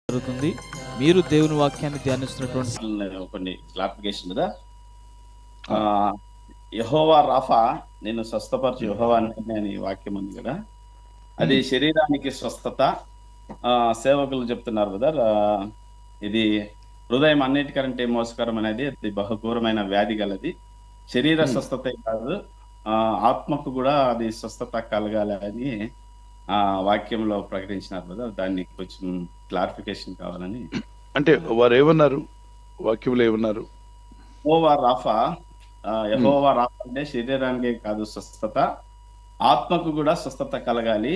జరుగుతుంది. మీరు దేవుని వాక్యాన్ని ధ్యానిస్తున్నటువంటి కొన్ని క్లారిఫికేషన్ కదా. యెహోవా రాఫా నేను స్వస్థపరచు యెహోవా అని వాక్యం ఉంది కదా, అది శరీరానికి స్వస్థత. సేవకులు చెప్తున్నారు కదా, ఇది హృదయం అన్నిటికంటే మోసకరం అనేది, అది బహుఘోరమైన వ్యాధి గలది. శరీర స్వస్థత కాదు, ఆత్మకు కూడా అది స్వస్థత కలగాలి అని వాక్యంలో ప్రకటించినారు కదా. దాన్ని కొంచెం క్లారిఫికేషన్ కావాలని. అంటే వారు ఏమన్నారు, వాక్యంలో ఏమన్నారు? యెహోవా రాఫా, యెహోవా రాఫా అంటే శరీరానికి కాదు స్వస్థత, ఆత్మకు కూడా స్వస్థత కలగాలి.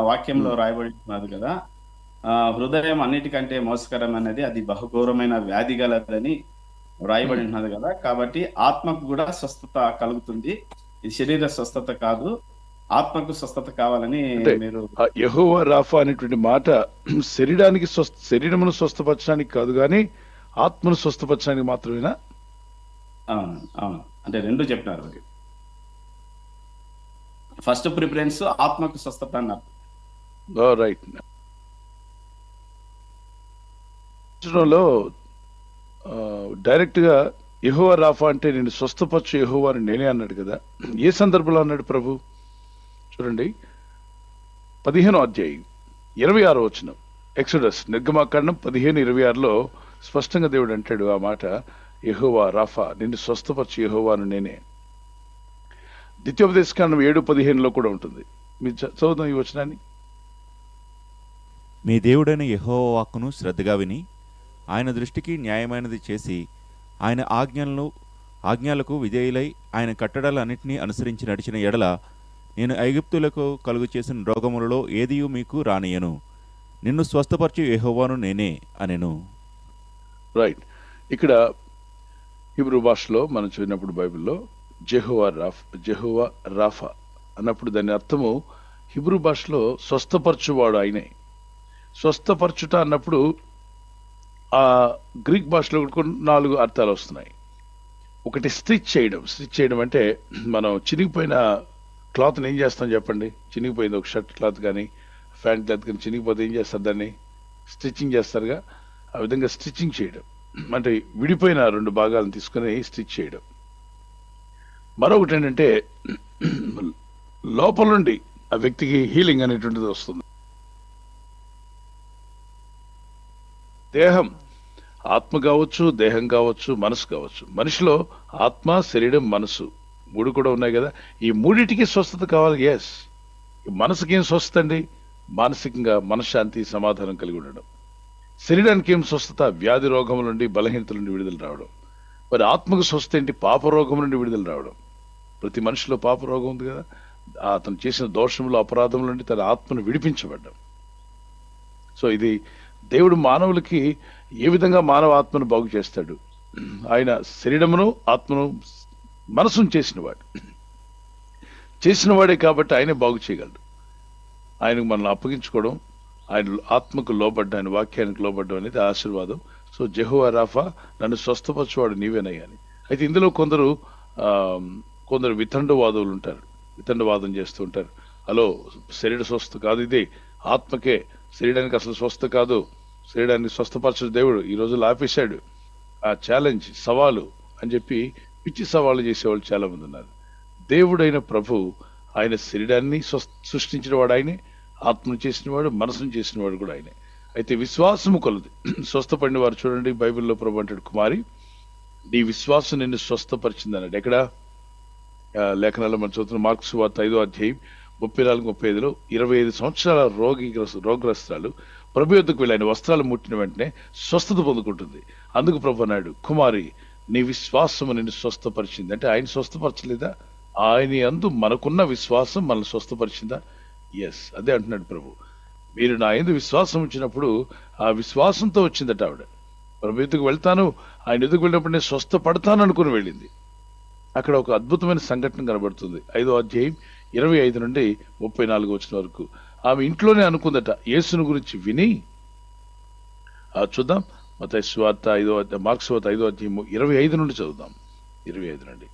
వాక్యంలో రాయబడి ఉన్నది కదా, హృదయం అన్నిటికంటే మోసకరం అనేది, అది బహుఘోరమైన వ్యాధి గలదని రాయబడి ఉన్నది కదా. కాబట్టి ఆత్మకు కూడా స్వస్థత కలుగుతుంది. ఇది శరీర స్వస్థత కాదు, ఆత్మకు స్వస్థత కావాలని మీరు. యెహోవా రాఫా అనేటువంటి మాట శరీరమును స్వస్థపరచడానికి కాదు కానీ ఆత్మను స్వస్థపరచడానికి మాత్రమేనా? అవును అవును, అంటే రెండు చెప్పినారు. మరి ఫస్ట్ ప్రిఫరెన్స్ ఆత్మకు స్వస్థత అన్నారు. రైట్. డైరెక్ట్ గా యెహోవా రాఫా అంటే నేను స్వస్థపరచు యెహోవా అని నేనే అన్నాడు కదా. ఏ సందర్భంలో అన్నాడు ప్రభు? చూడండి, 15వ అధ్యాయం 26వ వచనం, ఎక్సోడస్ నిర్గమాకాండం 15:26లో స్పష్టంగా దేవుడు అంటాడు ఆ మాట, యెహోవా రాఫా నిన్ను స్వస్థపరచు యెహోవాను నేనే. ద్వితీయోపదేశకాండం 7:15లో కూడా ఉంటుంది. మీరు చదువుదాం ఈ వచనాన్ని. మీ దేవుడైన యెహోవా వాక్కును శ్రద్ధగా విని ఆయన దృష్టికి న్యాయమైనది చేసి ఆయన ఆజ్ఞలకు విధేయులై ఆయన కట్టడలన్నింటినీ అనుసరించి నడిచిన ఎడల నేను ఐగుప్తులకు కలుగు చేసిన రోగములలో ఏదియూ మీకు రానియను, నిన్ను స్వస్థపరచు యెహోవాను నేనే అనెను. రైట్. ఇక్కడ హీబ్రూ భాషలో మనం చదివినప్పుడు బైబిల్లో జెహోవా రాఫా అన్నప్పుడు దాని అర్థము హీబ్రూ భాషలో స్వస్థపరచువాడు ఆయనే. స్వస్థపరచుట అన్నప్పుడు ఆ గ్రీక్ భాషలో 4 అర్థాలు వస్తున్నాయి. ఒకటి స్టిచ్ చేయడం అంటే మనం చినిగిపోయిన క్లాత్ని ఏం చేస్తాం చెప్పండి? చినిగిపోయింది ఒక షర్ట్ క్లాత్ కానీ ప్యాంట్ క్లాత్ కానీ చినిగిపోతే ఏం చేస్తారు? దాన్ని స్టిచ్చింగ్ చేస్తారుగా. ఆ విధంగా స్టిచ్చింగ్ చేయడం అంటే విడిపోయిన 2 భాగాలను తీసుకుని స్టిచ్ చేయడం. మరొకటి ఏంటంటే లోపల నుండి ఆ వ్యక్తికి హీలింగ్ అనేటువంటిది వస్తుంది. దేహం, ఆత్మ కావచ్చు, దేహం కావచ్చు, మనసు కావచ్చు. మనిషిలో ఆత్మ, శరీరం, మనసు 3 కూడా ఉన్నాయి కదా. ఈ 3టికి స్వస్థత కావాలి. ఎస్. మనసుకి ఏం స్వస్థత అండి? మానసికంగా మనశ్శాంతి, సమాధానం కలిగి ఉండడం. శరీరానికి ఏం స్వస్థత? వ్యాధి రోగముల నుండి, బలహీనతల నుండి విడుదల రావడం. మరి ఆత్మకు స్వస్థత ఏంటి? పాప రోగం నుండి విడుదల రావడం. ప్రతి మనిషిలో పాప రోగం ఉంది కదా. అతను చేసిన దోషములు, అపరాధముల నుండి తన ఆత్మను విడిపించబడ్డం. సో ఇది దేవుడు మానవులకి ఏ విధంగా మానవ ఆత్మను బాగు చేస్తాడు? ఆయన శరీరమును, ఆత్మను, మనసును చేసినవాడే కాబట్టి ఆయనే బాగు చేయగలడు. ఆయనకు మనల్ని అప్పగించుకోవడం, ఆయన ఆత్మకు లోబడ్డం, ఆయన వాక్యానికి లోబడ్డం అనేది ఆశీర్వాదం. సో జెహోవా రాఫా నన్ను స్వస్థపరచువాడు నీవేనయ్యా అని. అయితే ఇందులో కొందరు వితండవాదులు ఉంటారు, వితండవాదం చేస్తూ ఉంటారు. హలో, శరీర స్వస్థ కాదు ఇది, ఆత్మకే. శరీరానికి అసలు స్వస్థ కాదు, శరీరాన్ని స్వస్థపరచడు దేవుడు, ఈ రోజు ఆపేశాడు. ఆ ఛాలెంజ్, సవాలు అని చెప్పి పిచ్చి సవాళ్ళు చేసేవాళ్ళు చాలా మంది ఉన్నారు. దేవుడైన ప్రభు ఆయన శరీరాన్ని సృష్టించిన వాడు ఆయనే, ఆత్మను చేసినవాడు, మనసును చేసినవాడు కూడా ఆయనే. అయితే విశ్వాసము కొలది స్వస్థపడిన వారు చూడండి, బైబిల్లో ప్రభు అంటాడు, కుమారి నీ విశ్వాసం నిన్ను స్వస్థపరిచింది అన్నాడు. ఎక్కడ? లేఖనాల్లో మనం చదువుతున్న మార్కు సువార్త 5వ అధ్యాయం 34-35లో 25 సంవత్సరాల రోగగ్రస్తురాలు ప్రభు యొద్దకు వెళ్ళి ఆయన వస్త్రాలు ముట్టిన వెంటనే స్వస్థత పొందుకుంటుంది. అందుకు ప్రభు అన్నాడు, కుమారి నీ విశ్వాసము నిన్ను స్వస్థపరిచింది. అంటే ఆయన స్వస్థపరచలేదా? ఆయన యందు మనకున్న విశ్వాసం మనల్ని స్వస్థపరిచిందా? ఎస్, అదే అంటున్నాడు ప్రభు. మీరు నా యందు విశ్వాసం ఉంచినప్పుడు ఆ విశ్వాసంతో వచ్చిందట ఆవిడ. ప్రభు ఎదుగు వెళ్తాను, ఆయన ఎదుగు వెళ్ళినప్పుడు నేను స్వస్థపడతాను అనుకుని వెళ్ళింది. అక్కడ ఒక అద్భుతమైన సంఘటన కనబడుతుంది. 5వ అధ్యాయం 25 నుండి 34 వచ్చిన వరకు. ఆమె ఇంట్లోనే అనుకుందట యేసును గురించి విని. చూద్దాం, మత్తయి సువార్త 5వ అధ్యాయం 25 నుండి చదువుదాం. 25 నుండి.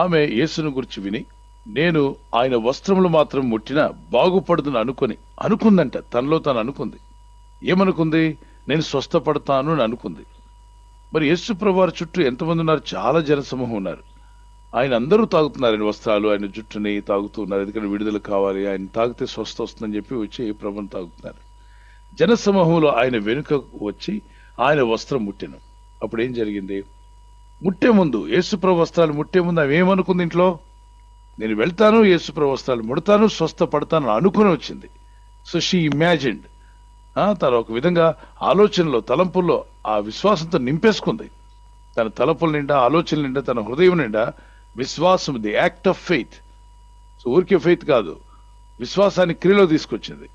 ఆమె యేసును గురించి విని నేను ఆయన వస్త్రములు మాత్రం ముట్టినా బాగుపడుతుని అనుకుందంట. తనలో తాను అనుకుంది. ఏమనుకుంది? నేను స్వస్థపడతాను అని అనుకుంది. మరి యేసు ప్రభువారి చుట్టూ ఎంతమంది ఉన్నారు? చాలా జనసమూహం ఉన్నారు. ఆయన అందరూ తాగుతున్నారు ఆయన వస్త్రాలు, ఆయన జుట్టుని తాగుతూ ఉన్నారు. ఎందుకంటే విడుదల కావాలి, ఆయన తాగితే స్వస్థ వస్తుందని చెప్పి వచ్చి ప్రభుని తాగుతున్నారు. జనసమూహంలో ఆయన వెనుక వచ్చి ఆయన వస్త్రం ముట్టాను. అప్పుడు ఏం జరిగింది? ముట్టే ముందు, యేసుప్రభు వస్త్రాలు ముట్టే ముందు ఆమె ఏమనుకుంది? ఇంట్లో నేను వెళ్తాను, యేసుప్రభు వస్త్రాలు ముడతాను, స్వస్థపడతాను అనుకుని వచ్చింది. So she imagined. తను ఒక విధంగా ఆలోచనలో, తలంపుల్లో ఆ విశ్వాసంతో నింపేసుకుంది. తన తలంపుల నిండా, ఆలోచనల నిండా, తన హృదయం నిండా విశ్వాసం, the act of faith. So ఊరికే ఫెయిత్ కాదు, విశ్వాసాన్ని క్రియలో తీసుకొచ్చింది.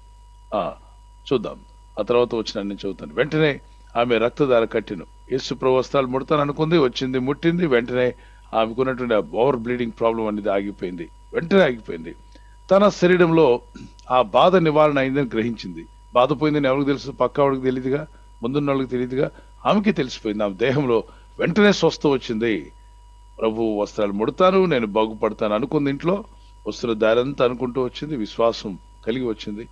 చూద్దాం, ఆ తర్వాత వచ్చిన నేను చదువుతాను. వెంటనే ఆమె రక్తధార కట్టిను. యేసు ప్రభు వస్త్రాలు ముడతాను అనుకుంది, వచ్చింది, ముట్టింది. వెంటనే ఆమెకున్నటువంటి ఓవర్ బ్లీడింగ్ ప్రాబ్లం అనేది ఆగిపోయింది. వెంటనే ఆగిపోయింది. తన శరీరంలో ఆ బాధ నివారణ అయిందని గ్రహించింది. బాధ పోయిందని ఎవరికి తెలుసు? పక్క వాడికి తెలియదుగా, ముందున్న వాళ్ళకి తెలియదుగా, ఆమెకి తెలిసిపోయింది. ఆమె దేహంలో వెంటనే స్వస్థ వచ్చింది. ప్రభు వస్త్రాలు ముడతాను, నేను బాగుపడతాను అనుకుంది. ఇంట్లో వస్త్ర దారంతా అనుకుంటూ వచ్చింది, విశ్వాసం కలిగి వచ్చింది.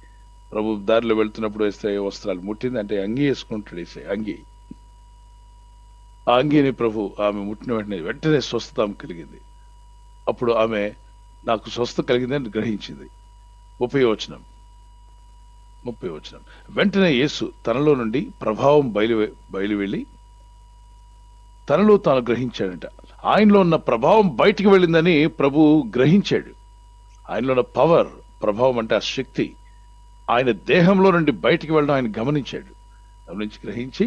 ప్రభు దారిలో వెళ్తున్నప్పుడు వేస్తే వస్త్రాలు ముట్టింది. అంటే అంగీ వేసుకుంటాడు, వేసే అంగీ. ఆ అంగీని ప్రభు ఆమె ముట్టిన వెంటనే స్వస్థత ఆమె కలిగింది. అప్పుడు ఆమె నాకు స్వస్థ కలిగిందని గ్రహించింది. 30వ వచనం. వెంటనే యేసు తనలో నుండి ప్రభావం బయలు వెళ్ళి తనలో తాను గ్రహించాడంట. ఆయనలో ఉన్న ప్రభావం బయటికి వెళ్ళిందని ప్రభు గ్రహించాడు. ఆయనలో ఉన్న పవర్, ప్రభావం అంటే ఆ శక్తి ఆయన దేహంలో నుండి బయటికి వెళ్ళడం ఆయన గమనించాడు. గ్రహించి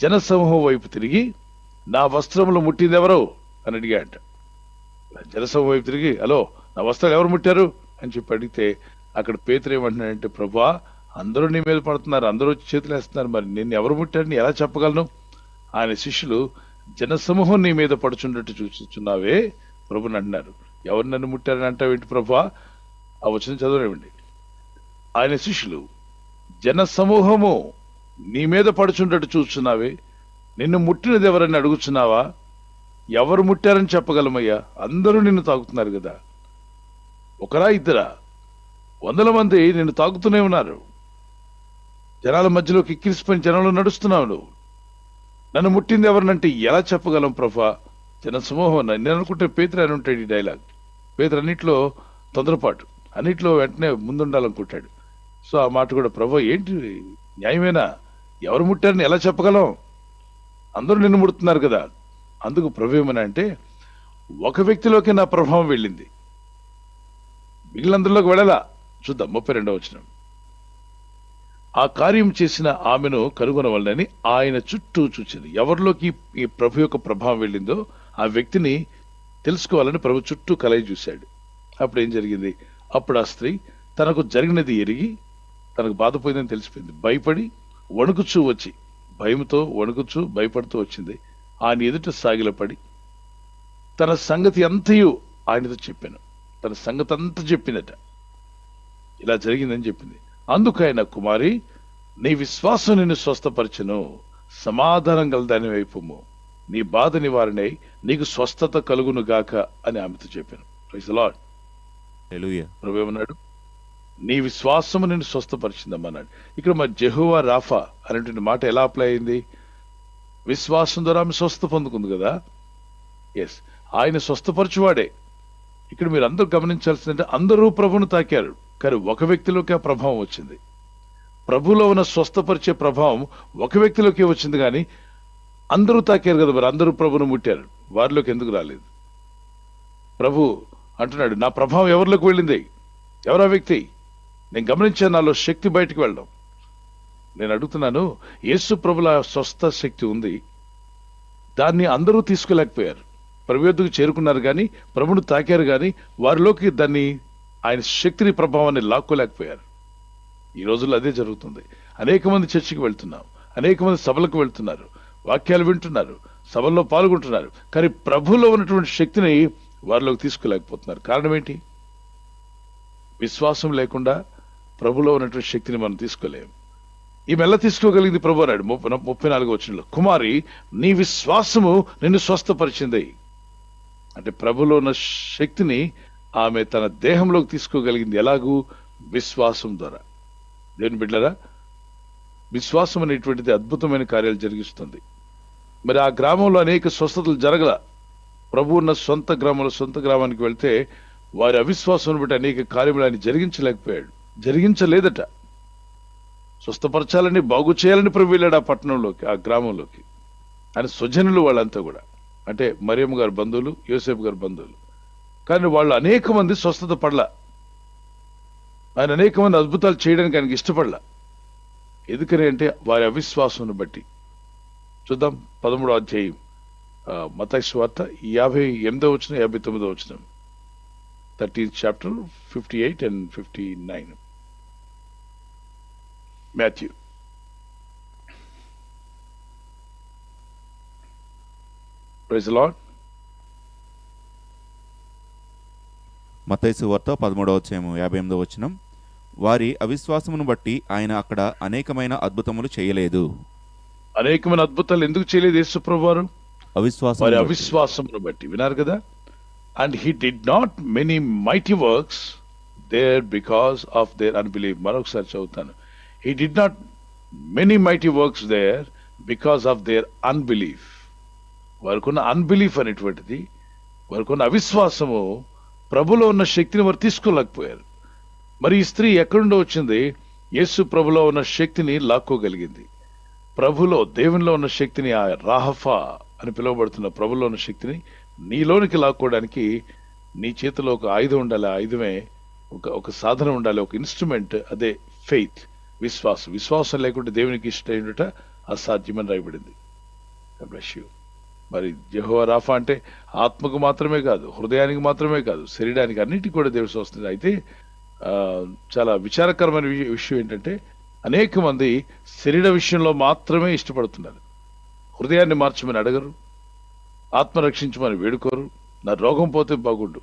జనసమూహం వైపు తిరిగి, నా వస్త్రములు ముట్టింది ఎవరు అని అడిగాడంట. జనసమూహం వైపు తిరిగి, హలో, నా వస్త్రాలు ఎవరు ముట్టారు అని చెప్పి అడిగితే, అక్కడ పేతురు ఏమంటున్నాడంటే, ప్రభువా, అందరూ నీ మీద పడుతున్నారు, అందరూ వచ్చి చేతులు వేస్తున్నారు, మరి నిన్ను ఎవరు ముట్టారని ఎలా చెప్పగలను? ఆయన శిష్యులు, జనసమూహం నీ మీద పడుచున్నట్టు చూస్తున్నావే ప్రభుని అంటున్నారు. ఎవరు నన్ను ముట్టారని అంటావేంటి ప్రభువా? ఆ వచనం చదవనివ్వండి. ఆయన శిష్యులు, జనసమూహము నీ మీద పడుచున్నట్టు చూస్తున్నావే, నిన్ను ముట్టినది ఎవరని అడుగుతున్నావా? ఎవరు ముట్టారని చెప్పగలమయ్యా? అందరూ నిన్ను తాగుతున్నారు కదా. ఒకరా ఇద్దరా? 100 మంది నిన్ను తాగుతూనే ఉన్నారు. జనాల మధ్యలో కిక్కిరిసిపోయిన జనంలో నడుస్తున్నావు నువ్వు. నన్ను ముట్టింది ఎవరినంటే ఎలా చెప్పగలం ప్రభా? జనసమూహం. నేను అనుకుంటే పేతురు అని ఉంటాడు ఈ డైలాగ్. పేతురు అన్నిట్లో తొందరపాటు, అన్నిట్లో వెంటనే ముందుండాలనుకుంటాడు. సో ఆ మాట కూడా, ప్రభా ఏంటి న్యాయమేనా? ఎవరు ముట్టారని ఎలా చెప్పగలం? అందరూ నిన్ను ముడుతున్నారు కదా. అందుకు ప్రభు ఏమన్నా అంటే, ఒక వ్యక్తిలోకి నా ప్రభావం వెళ్ళింది, మిగిలినందరిలోకి వెళ్ళలా. చూద్దాం 32వ వచనం. ఆ కార్యం చేసిన ఆమెను కనుగొనవలనని ఆయన చుట్టూ చూచింది. ఎవరిలోకి ఈ ప్రభు యొక్క ప్రభావం వెళ్ళిందో ఆ వ్యక్తిని తెలుసుకోవాలని ప్రభు చుట్టూ కలయి చూశాడు. అప్పుడు ఏం జరిగింది? అప్పుడు ఆ స్త్రీ తనకు జరిగినది ఎరిగి, తనకు బాధపోయిందని తెలిసిపోయింది. భయపడి వణుకుచూ వచ్చి, భయంతో వణుకుచూ భయపడుతూ వచ్చింది. ఆయన ఎదుట సాగిలపడి తన సంగతి అంతయు ఆయనతో చెప్పాను. తన సంగతి అంతా చెప్పిందట. ఇలా జరిగిందని చెప్పింది. అందుకు ఆయన, కుమారి, నీ విశ్వాసం నిన్ను స్వస్థపరచును, సమాధానం గలదాని వైపుము, నీ బాధ నివారణై నీకు స్వస్థత కలుగును గాక అని ఆమెతో చెప్పాను. Praise the Lord. హల్లెలూయా. ప్రభు ఏమన్నాడు? నీ విశ్వాసము నిన్ను స్వస్థపరిచిందమ్మన్నాడు. ఇక్కడ మరి జెహోవా రాఫా అనేటువంటి మాట ఎలా అప్లై అయింది? విశ్వాసం ద్వారా ఆమె స్వస్థ పొందుకుంది కదా. ఎస్, ఆయన స్వస్థపరచువాడే. ఇక్కడ మీరు అందరూ గమనించాల్సిందంటే, అందరూ ప్రభువును తాకారు, కానీ ఒక వ్యక్తిలోకి ఆ ప్రభావం వచ్చింది. ప్రభులో ఉన్న స్వస్థపరిచే ప్రభావం ఒక వ్యక్తిలోకి వచ్చింది, కానీ అందరూ తాకారు కదా. మరి అందరూ ప్రభువును ముట్టారు, వారిలోకి ఎందుకు రాలేదు? ప్రభు అంటున్నాడు, నా ప్రభావం ఎవరిలోకి వెళ్ళింది? ఎవరా వ్యక్తి? నేను గమనించాను, నాలో శక్తి బయటికి వెళ్ళడం. నేను అడుగుతున్నాను, యేసు ప్రభుల స్వస్థ శక్తి ఉంది, దాన్ని అందరూ తీసుకోలేకపోయారు. ప్రభు యొద్దకు చేరుకున్నారు కానీ, ప్రభును తాకారు కానీ, వారిలోకి దాన్ని, ఆయన శక్తిని, ప్రభావాన్ని లాక్కోలేకపోయారు. ఈ రోజుల్లో అదే జరుగుతుంది. అనేక మంది చర్చికి వెళ్తున్నాం, అనేక మంది సభలకు వెళ్తున్నారు, వాక్యాలు వింటున్నారు, సభల్లో పాల్గొంటున్నారు, కానీ ప్రభులో ఉన్నటువంటి శక్తిని వారిలోకి తీసుకోలేకపోతున్నారు. కారణం ఏంటి? విశ్వాసం లేకుండా ప్రభులో ఉన్నటువంటి శక్తిని మనం తీసుకోలేము. ఈమె ఎలా తీసుకోగలిగింది? ప్రభు అన్నాడు 34వ వచనంలో, కుమారి, నీ విశ్వాసము నిన్ను స్వస్థపరిచింది. అంటే ప్రభులో ఉన్న శక్తిని ఆమె తన దేహంలోకి తీసుకోగలిగింది ఎలాగూ? విశ్వాసం ద్వారా. దేవుని బిడ్డలారా, విశ్వాసం అనేటువంటిది అద్భుతమైన కార్యాలు జరిగిస్తుంది. మరి ఆ గ్రామంలో అనేక స్వస్థతలు జరగల. ప్రభు ఉన్న సొంత గ్రామానికి వెళ్తే వారి అవిశ్వాసం బట్టి అనేక కార్యములు ఆయన జరిగించలేకపోయాడు, జరిగించలేదట. స్వస్థపరచాలని, బాగు చేయాలని ప్రభు వెళ్ళాడు ఆ పట్టణంలోకి, ఆ గ్రామంలోకి. ఆయన స్వజనులు వాళ్ళంతా కూడా, అంటే మరియమ్మ గారి బంధువులు, యోసేపు గారి బంధువులు. కానీ వాళ్ళు అనేక మంది స్వస్థత పడలా. ఆయన అనేక మంది అద్భుతాలు చేయడానికి ఆయనకి ఇష్టపడలా. ఎందుకని అంటే వారి అవిశ్వాసం బట్టి. చూద్దాం 13వ అధ్యాయం మత్తయి సువార్త 58వ వచనం 59వ వచనం. 13th chapter 58 and 59. Matthew. Praise the Lord. మత్తయి సువార్త 13వ అధ్యాయము 58వ వచనం. వారి అవిశ్వాసమును బట్టి ఆయన అక్కడ అనేకమైన అద్భుతములు చేయలేదు. అనేకమైన అద్భుతాలు ఎందుకు చేయలేదు యేసు ప్రభువారు? వారి అవిశ్వాసం అవిశ్వాసమును బట్టి. విన్నారు కదా? And he did not many mighty works there because of their unbelief. మరొకసారి చదువుతాను. He did not many mighty works there because of their unbelief. వారికున్న అన్బిలీఫ్ అనేటువంటిది, వారికున్న అవిశ్వాసము ప్రభులో ఉన్న శక్తిని వారు తీసుకోలేకపోయారు. మరి ఈ స్త్రీ ఎక్కడి నుండి వచ్చింది? యేసు ప్రభులో ఉన్న శక్తిని లాక్కోగలిగింది. ప్రభులో, దేవునిలో ఉన్న శక్తిని, ఆ రాహఫా అని పిలువబడుతున్న ప్రభులో ఉన్న శక్తిని నీలోనికి లాక్కోవడానికి నీ చేతిలో ఒక ఆయుధం ఉండాలి. ఆ ఆయుధమే ఒక సాధనం ఉండాలి, ఒక ఇన్స్ట్రుమెంట్. అదే ఫెయిత్, విశ్వాసం. విశ్వాసం లేకుంటే దేవునికి ఇష్టమైనట అసాధ్యమని రాయబడింది. మరి యెహోవా రాఫా అంటే ఆత్మకు మాత్రమే కాదు, హృదయానికి మాత్రమే కాదు, శరీరానికి, అన్నిటికీ కూడా దేవుడు వస్తుంది. అయితే చాలా విచారకరమైన విషయం ఏంటంటే అనేక మంది శరీర విషయంలో మాత్రమే ఇష్టపడుతున్నారు. హృదయాన్ని మార్చమని అడగరు, ఆత్మ రక్షించమని వేడుకోరు. నా రోగం పోతే బాగుండు,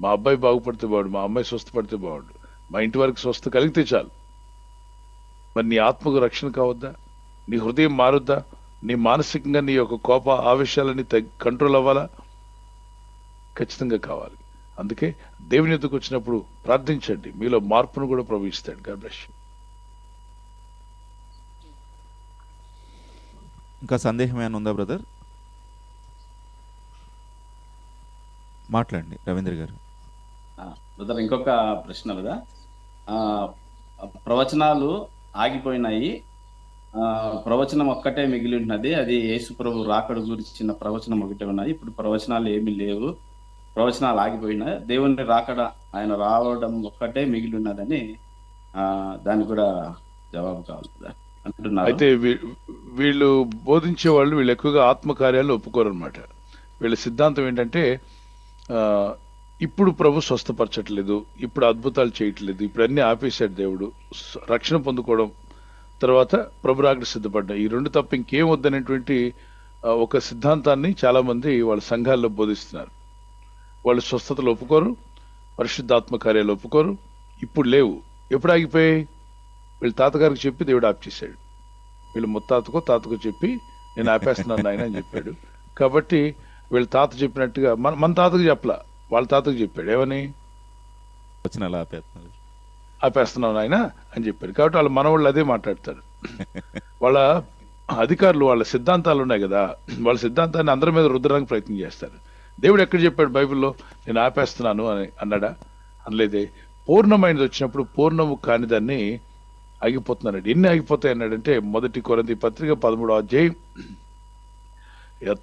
మా అబ్బాయి బాగుపడితే బాగుండు, మా అమ్మాయి స్వస్థపడితే బాగుండు, మా ఇంటి వారికి స్వస్థ కలిగితే చాలు. మరి నీ ఆత్మకు రక్షణ కావద్దా? నీ హృదయం మారుద్దా? నీ మానసికంగా నీ యొక్క కోప ఆవేశాలన్నీ కంట్రోల్ అవ్వాలా? ఖచ్చితంగా కావాలి. అందుకే దేవుని ఎదుకు వచ్చినప్పుడు ప్రార్థించండి, మీలో మార్పును కూడా ప్రవహిస్తాడు. God bless you. ఇంకా సందేహం ఏమైనా ఉందా బ్రదర్? మాట్లాడండి రవీంద్ర గారు. బ్రదర్, ఇంకొక ప్రశ్న కదా. ప్రవచనాలు ఆగిపోయినాయి, ప్రవచనం ఒక్కటే మిగిలి ఉన్నది. అది యేసు ప్రభు రాకడ గురించిన ప్రవచనం ఒకటే ఉన్నాయి. ఇప్పుడు ప్రవచనాలు ఏమీ లేవు, ప్రవచనాలు ఆగిపోయినాయి. దేవుని రాకడ, ఆయన రావడం ఒక్కటే మిగిలి ఉన్నదని దానికి కూడా జవాబు కావాలి కదా అంటున్నారు. అయితే వీళ్ళు బోధించే వాళ్ళు, వీళ్ళు ఎక్కువగా ఆత్మకార్యాలు ఒప్పుకోరు అనమాట. వీళ్ళ సిద్ధాంతం ఏంటంటే ఇప్పుడు ప్రభు స్వస్థపరచట్లేదు, ఇప్పుడు అద్భుతాలు చేయట్లేదు, ఇప్పుడు అన్ని ఆపేశాడు దేవుడు, రక్షణ పొందుకోవడం, తర్వాత ప్రభు రాకడ సిద్ధపడ్డా, ఈ రెండు తప్ప ఇంకేం వద్దనేటువంటి ఒక సిద్ధాంతాన్ని చాలా మంది వాళ్ళ సంఘాల్లో బోధిస్తున్నారు. వాళ్ళు స్వస్థతలు ఒప్పుకోరు, పరిశుద్ధాత్మ కార్యాలు ఒప్పుకోరు. ఇప్పుడు లేవు. ఎప్పుడు ఆగిపోయాయి? వీళ్ళ తాతగారికి చెప్పి దేవుడు ఆప్ చేశాడు. వీళ్ళు ముత్తాతకో తాతకో చెప్పి నేను ఆపేస్తున్నాను ఆయన అని చెప్పాడు. కాబట్టి వీళ్ళ తాత చెప్పినట్టుగా మన తాతకు చెప్పలా, వాళ్ళ తాతకు చెప్పాడు. ఏమని? వచ్చిన ఆపేస్తున్నాను ఆయన అని చెప్పాడు. కాబట్టి వాళ్ళ మనవాళ్ళు అదే మాట్లాడతారు. వాళ్ళ అధికారులు, వాళ్ళ సిద్ధాంతాలు ఉన్నాయి కదా, వాళ్ళ సిద్ధాంతాన్ని అందరి మీద రుద్దడానికి ప్రయత్నం చేస్తారు. దేవుడు ఎక్కడ చెప్పాడు బైబిల్లో నేను ఆపేస్తున్నాను అని అన్నాడా? అనలేదే. పూర్ణమైనది వచ్చినప్పుడు పూర్ణము కాని దాన్ని ఆగిపోతున్నాడు. ఎన్ని ఆగిపోతాయి అన్నాడంటే 1 కొరింథీ పత్రిక 13వ అధ్యాయం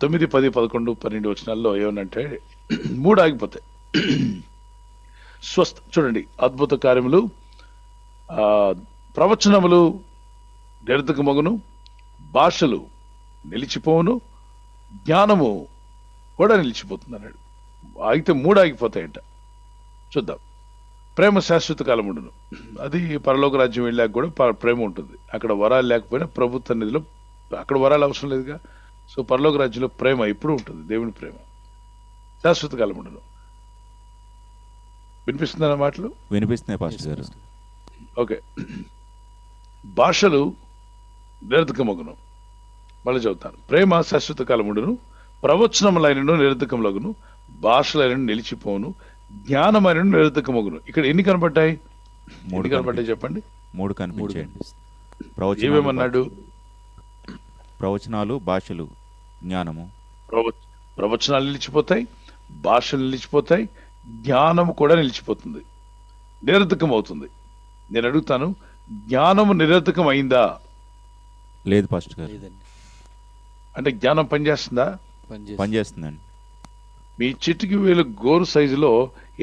9, 10, 11, 12 వచనాల్లో ఏమనంటే 3 ఆగిపోతాయి. చూడండి, అద్భుత కార్యములు, ప్రవచనములు నిరర్ధకమగును, భాషలు నిలిచిపోవును, జ్ఞానము కూడా నిలిచిపోతుంది అన్నాడు. ఆగితే 3 ఆగిపోతాయంట. చూద్దాం. ప్రేమ శాశ్వత కాలం ఉండును. అది పరలోక రాజ్యం వెళ్ళాక కూడా ప్రేమ ఉంటుంది. అక్కడ వరాలు లేకపోయినా ప్రభుత్వ నిధిలో అక్కడ వరాలు అవసరం లేదుగా. సో పరలోక రాజ్యంలో ప్రేమ ఎప్పుడు ఉంటుంది, దేవుని ప్రేమ శాశ్వత కాలం ఉండును. వినిపిస్తుందన్న మాటలు? వినిపిస్తున్నాయి పాస్టర్ గారు. ఓకే. భాషలు నిరర్ధకమగును. మళ్ళీ చదువుతాను. ప్రేమ శాశ్వత కాలం ఉండును, ప్రవచనములైనను నిరర్ధకములగును, భాషలైనను నిలిచిపోవును, జ్ఞానం అయినను నిరర్థకమగును. ఇక్కడ ఎన్ని కనబడ్డాయి? ఎన్ని కనబడ్డాయి చెప్పండి? 3 కనిపించాయండి. ఏమేమన్నాడు? ప్రవచనాలు, భాషలు, జ్ఞానము. ప్రవచనాలు నిలిచిపోతాయి, భాషలు నిలిచిపోతాయి, జ్ఞానము కూడా నిలిచిపోతుంది, నిరర్థకం అవుతుంది. నేను అడుగుతాను, జ్ఞానము నిరర్థకం అయిందా? లేదు పాస్టర్ గారు. లేదండి, అంటే జ్ఞానం పనిచేస్తుందా? పనిచేస్తుందండి. మీ చిటికి వేలు గోరు సైజులో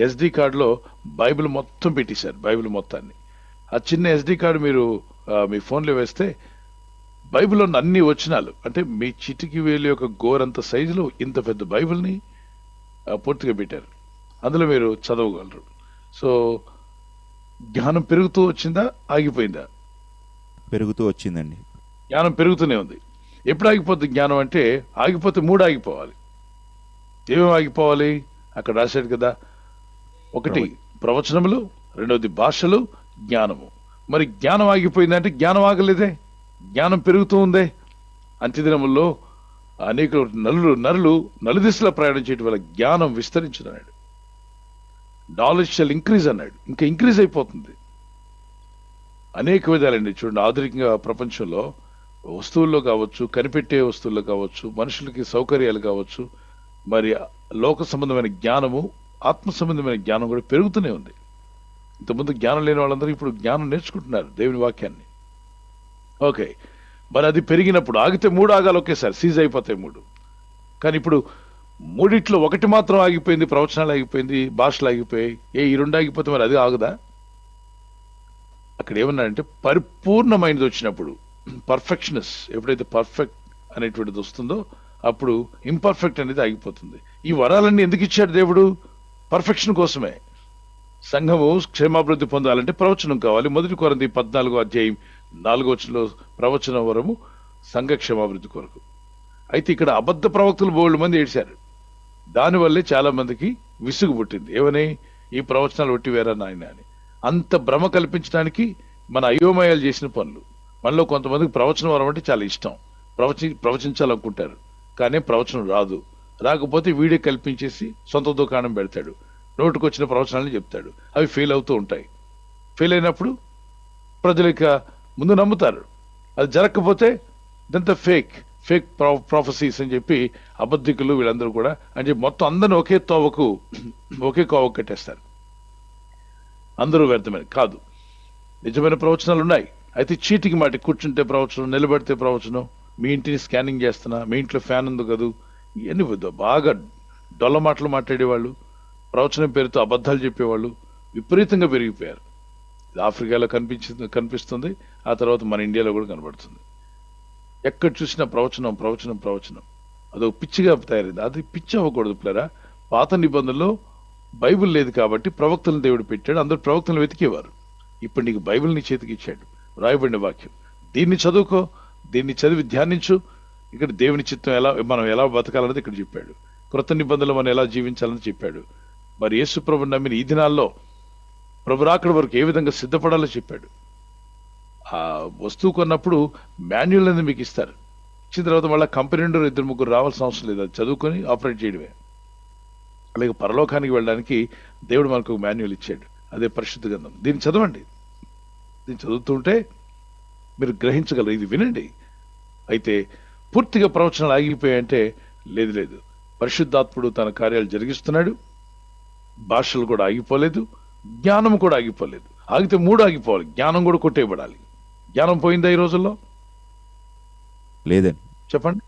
SD కార్డులో బైబిల్ మొత్తం పెట్టేశారు, బైబిల్ మొత్తాన్ని. ఆ చిన్న SD కార్డు మీరు మీ ఫోన్లో వేస్తే బైబిల్లో ఉన్న అన్ని వచనాలు, అంటే మీ చిటికి వేలు యొక్క గోరంత సైజులో ఇంత పెద్ద బైబిల్ని పూర్తిగా పెట్టారు. అందులో మీరు చదవగలరు. సో జ్ఞానం పెరుగుతూ వచ్చిందా, ఆగిపోయిందా? పెరుగుతూ వచ్చిందండి. జ్ఞానం పెరుగుతూనే ఉంది. ఎప్పుడు ఆగిపోద్ది జ్ఞానం అంటే? ఆగిపోతే 3 ఆగిపోవాలి. ఏమేమి ఆగిపోవాలి? అక్కడ రాశాడు కదా, ఒకటి ప్రవచనములు, రెండవది భాషలు, జ్ఞానము. మరి జ్ఞానం ఆగిపోయిందంటే జ్ఞానం ఆగలేదే, జ్ఞానం పెరుగుతూ ఉందే. అంత్యదినముల్లో అనేక నరులు నలుదిశలో ప్రయాణం చేయడం వల్ల జ్ఞానం విస్తరించదన్నాడు. నాలెడ్జ్ షల్ ఇంక్రీజ్ అన్నాడు. ఇంకా ఇంక్రీజ్ అయిపోతుంది అనేక విధాలండి. చూడండి, ఆధునికంగా ప్రపంచంలో వస్తువుల్లో కావచ్చు, కనిపెట్టే వస్తువుల్లో కావచ్చు, మనుషులకి సౌకర్యాలు కావచ్చు, మరి లోక సంబంధమైన జ్ఞానము, ఆత్మ సంబంధమైన జ్ఞానం కూడా పెరుగుతూనే ఉంది. ఇంతకుముందు జ్ఞానం లేని వాళ్ళందరూ ఇప్పుడు జ్ఞానం నేర్చుకుంటున్నారు, దేవుని వాక్యాన్ని. ఓకే, మరి అది పెరిగినప్పుడు ఆగితే 3 ఆగాలి ఒకేసారి, సీజ్ అయిపోతాయి 3. కానీ ఇప్పుడు 3 ఒకటి మాత్రం ఆగిపోయింది, ప్రవచనాలు ఆగిపోయింది, భాషలు ఆగిపోయాయి. ఈ 2 ఆగిపోతే మరి అది ఆగుదా? అక్కడ ఏమన్నాడంటే పరిపూర్ణమైనది వచ్చినప్పుడు, పర్ఫెక్షనెస్ ఎప్పుడైతే పర్ఫెక్ట్ అనేటువంటిది వస్తుందో అప్పుడు ఇంపర్ఫెక్ట్ అనేది ఆగిపోతుంది. ఈ వరాలన్నీ ఎందుకు ఇచ్చాడు దేవుడు? పర్ఫెక్షన్ కోసమే. సంఘము క్షేమాభివృద్ధి పొందాలంటే ప్రవచనం కావాలి. 1 కొరింథీ 14:4 ప్రవచన వరము సంఘ క్షేమాభివృద్ధి కొరకు. అయితే ఇక్కడ అబద్ధ ప్రవక్తలు బోల్డ్ మంది ఏడ్చారు. దానివల్లే చాలా మందికి విసుగు పుట్టింది. ఏమని? ఈ ప్రవచనాలు ఒట్టివేరా నాయన అని. అంత భ్రమ కల్పించడానికి మన అయోమయాలు చేసిన పనులు. మనలో కొంతమందికి ప్రవచన వరం అంటే చాలా ఇష్టం, ప్రవచించాలనుకుంటారు. కానీ ప్రవచనం రాదు. రాకపోతే వీడే కల్పించేసి సొంత దుకాణం పెడతాడు, నోటుకొచ్చిన ప్రవచనాలను చెప్తాడు. అవి ఫెయిల్ అవుతూ ఉంటాయి. ఫెయిల్ అయినప్పుడు ప్రజలు ఇక ముందు నమ్ముతారు. అది జరగకపోతే ఇదంతా ఫేక్ ప్రాఫెసీస్ అని చెప్పి అబద్ధికులు వీళ్ళందరూ కూడా అని చెప్పి మొత్తం అందరిని ఒకే కోవకు కట్టేస్తారు. అందరూ వ్యర్థమైన కాదు, నిజమైన ప్రవచనాలు ఉన్నాయి. అయితే చీటికి మాటి కూర్చుంటే ప్రవచనం, నిలబడితే ప్రవచనం, మీ ఇంటిని స్కానింగ్ చేస్తున్నా, మీ ఇంట్లో ఫ్యాన్ ఉంది కదూ, ఇవన్నీ బాగా డొల్ల మాటలు మాట్లాడేవాళ్ళు, ప్రవచనం పేరుతో అబద్ధాలు చెప్పేవాళ్ళు విపరీతంగా పెరిగిపోయారు. ఆఫ్రికాలో కనిపిస్తుంది, ఆ తర్వాత మన ఇండియాలో కూడా కనబడుతుంది. ఎక్కడ చూసినా ప్రవచనం ప్రవచనం ప్రవచనం, అదొక పిచ్చిగా తయారైంది. అది పిచ్చి అవ్వకూడదు పిల్లరా. పాత నిబంధనలో బైబిల్ లేదు కాబట్టి ప్రవక్తలను దేవుడు పెట్టాడు, అందరూ ప్రవక్తలను వెతికేవారు. ఇప్పుడు నీకు బైబిల్ నీ చేతికి ఇచ్చాడు, రాయబడిన వాక్యం. దీన్ని చదువుకో, దీన్ని చదివి ధ్యానించు. ఇక్కడ దేవుని చిత్తం మనం ఎలా బతకాలన్నది ఇక్కడ చెప్పాడు. క్రొత్త నిబంధనలు మనం ఎలా జీవించాలని చెప్పాడు. మరి యేసు ప్రభుని నమ్మిన ఈ దినాల్లో ప్రభు రాకడ వరకు ఏ విధంగా సిద్ధపడాలో చెప్పాడు. ఆ వస్తువు కొన్నప్పుడు మాన్యువల్ అనేది మీకు ఇస్తారు. ఇచ్చిన తర్వాత మళ్ళీ కంపెనీ నుండి 2-3 రావాల్సిన అవసరం లేదు, అది చదువుకొని ఆపరేట్ చేయడమే. అలాగే పరలోకానికి వెళ్ళడానికి దేవుడు మనకు ఒక మాన్యువల్ ఇచ్చాడు, అదే పరిశుద్ధ గ్రంథం. దీన్ని చదవండి. దీన్ని చదువుతుంటే మీరు గ్రహించగలరు. ఇది వినండి. అయితే పూర్తిగా ప్రవచనాలు ఆగిపోయాయంటే లేదు, పరిశుద్ధాత్ముడు తన కార్యాలు జరిగిస్తున్నాడు. భాషలు కూడా ఆగిపోలేదు, జ్ఞానం కూడా ఆగిపోలేదు. ఆగితే 3 ఆగిపోవాలి, జ్ఞానం కూడా కొట్టేయబడాలి. జ్ఞానం పోయిందా ఈ రోజుల్లో? లేదండి. చెప్పండి,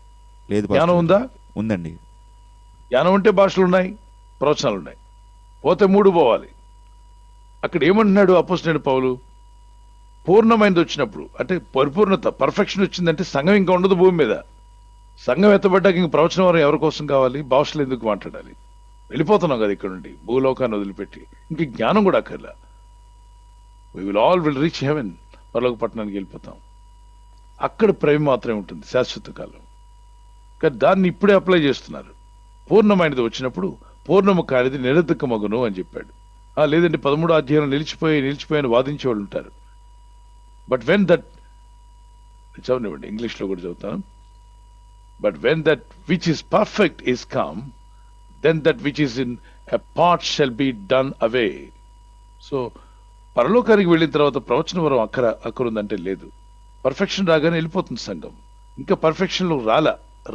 లేదు. జ్ఞానం ఉందా? ఉందండి. జ్ఞానం ఉంటే భాషలు ఉన్నాయి, ప్రవచనాలు ఉన్నాయి. పోతే 3 పోవాలి. అక్కడ ఏమంటున్నాడు అపోస్తలుడైన పౌలు? పూర్ణమైనది వచ్చినప్పుడు, అంటే పరిపూర్ణత, పర్ఫెక్షన్ వచ్చిందంటే సంఘం ఇంకా ఉండదు భూమి మీద. సంఘం ఎత్తబడ్డాక ఇంక ప్రవచనం వరం ఎవరి కోసం కావాలి? భాషలు ఎందుకు మాట్లాడాలి? వెళ్ళిపోతున్నాం కదా ఇక్కడ నుండి, భూలోకాన్ని వదిలిపెట్టి. ఇంక జ్ఞానం కూడా అక్కర్లా. విల్ రీచ్ హెవెన్, పరలోక పట్టణానికి వెళ్ళిపోతాం. అక్కడ ప్రేమ మాత్రమే ఉంటుంది శాశ్వత కాలం. కానీ దాన్ని ఇప్పుడే అప్లై చేస్తున్నారు. పూర్ణమైనది వచ్చినప్పుడు పూర్ణము కానిది నిరర్ధకమగును అని చెప్పాడు. లేదంటే 13వ అధ్యాయంలో నిలిచిపోయిన వాదించే వాళ్ళు ఉంటారు. బట్ వెన్ దట్, చదవనివ్వండి, ఇంగ్లీష్లో కూడా చదువుతాను. But when that which is perfect is come, then that which is in a part shall be done away. So పరలోకానికి వెళ్ళిన తర్వాత ప్రవచన వరం అక్కరుందంటే లేదు. పర్ఫెక్షన్ రాగానే వెళ్ళిపోతుంది సంఘం. ఇంకా పర్ఫెక్షన్లో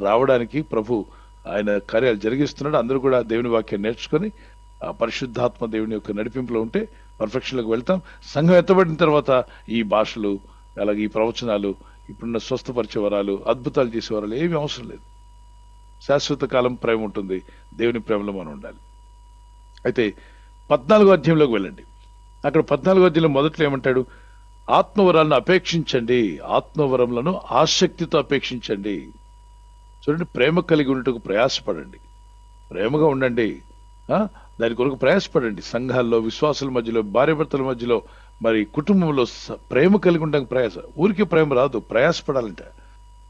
రావడానికి ప్రభు ఆయన కార్యాలు జరిగిస్తున్నాడు. అందరూ కూడా దేవుని వాక్యాన్ని నేర్చుకొని ఆ పరిశుద్ధాత్మ దేవుని యొక్క నడిపింపులో ఉంటే పర్ఫెక్షన్లోకి వెళ్తాం. సంఘం ఎత్తబడిన తర్వాత ఈ భాషలు, అలాగే ఈ ప్రవచనాలు, ఇప్పుడున్న స్వస్థపరిచే వరాలు, అద్భుతాలు చేసే వరాలు ఏమీ అవసరం లేదు. శాశ్వత కాలం ప్రేమ ఉంటుంది. దేవుని ప్రేమలో మనం ఉండాలి. అయితే 14వ అధ్యాయంలోకి వెళ్ళండి. అక్కడ 14వ అధ్యాయంలో మొదట్లో ఏమంటాడు? ఆత్మవరాలను అపేక్షించండి, ఆత్మవరములను ఆసక్తితో అపేక్షించండి. చూడండి, ప్రేమ కలిగి ఉండటకు ప్రయాసపడండి, ప్రేమగా ఉండండి, దాని కొరకు ప్రయాసపడండి. సంఘాల్లో, విశ్వాసుల మధ్యలో, భార్యాభర్తల మధ్యలో, మరి కుటుంబంలో ప్రేమ కలిగి ఉండడానికి ప్రయాస. ఊరికే ప్రేమ రాదు, ప్రయాసపడాలంట.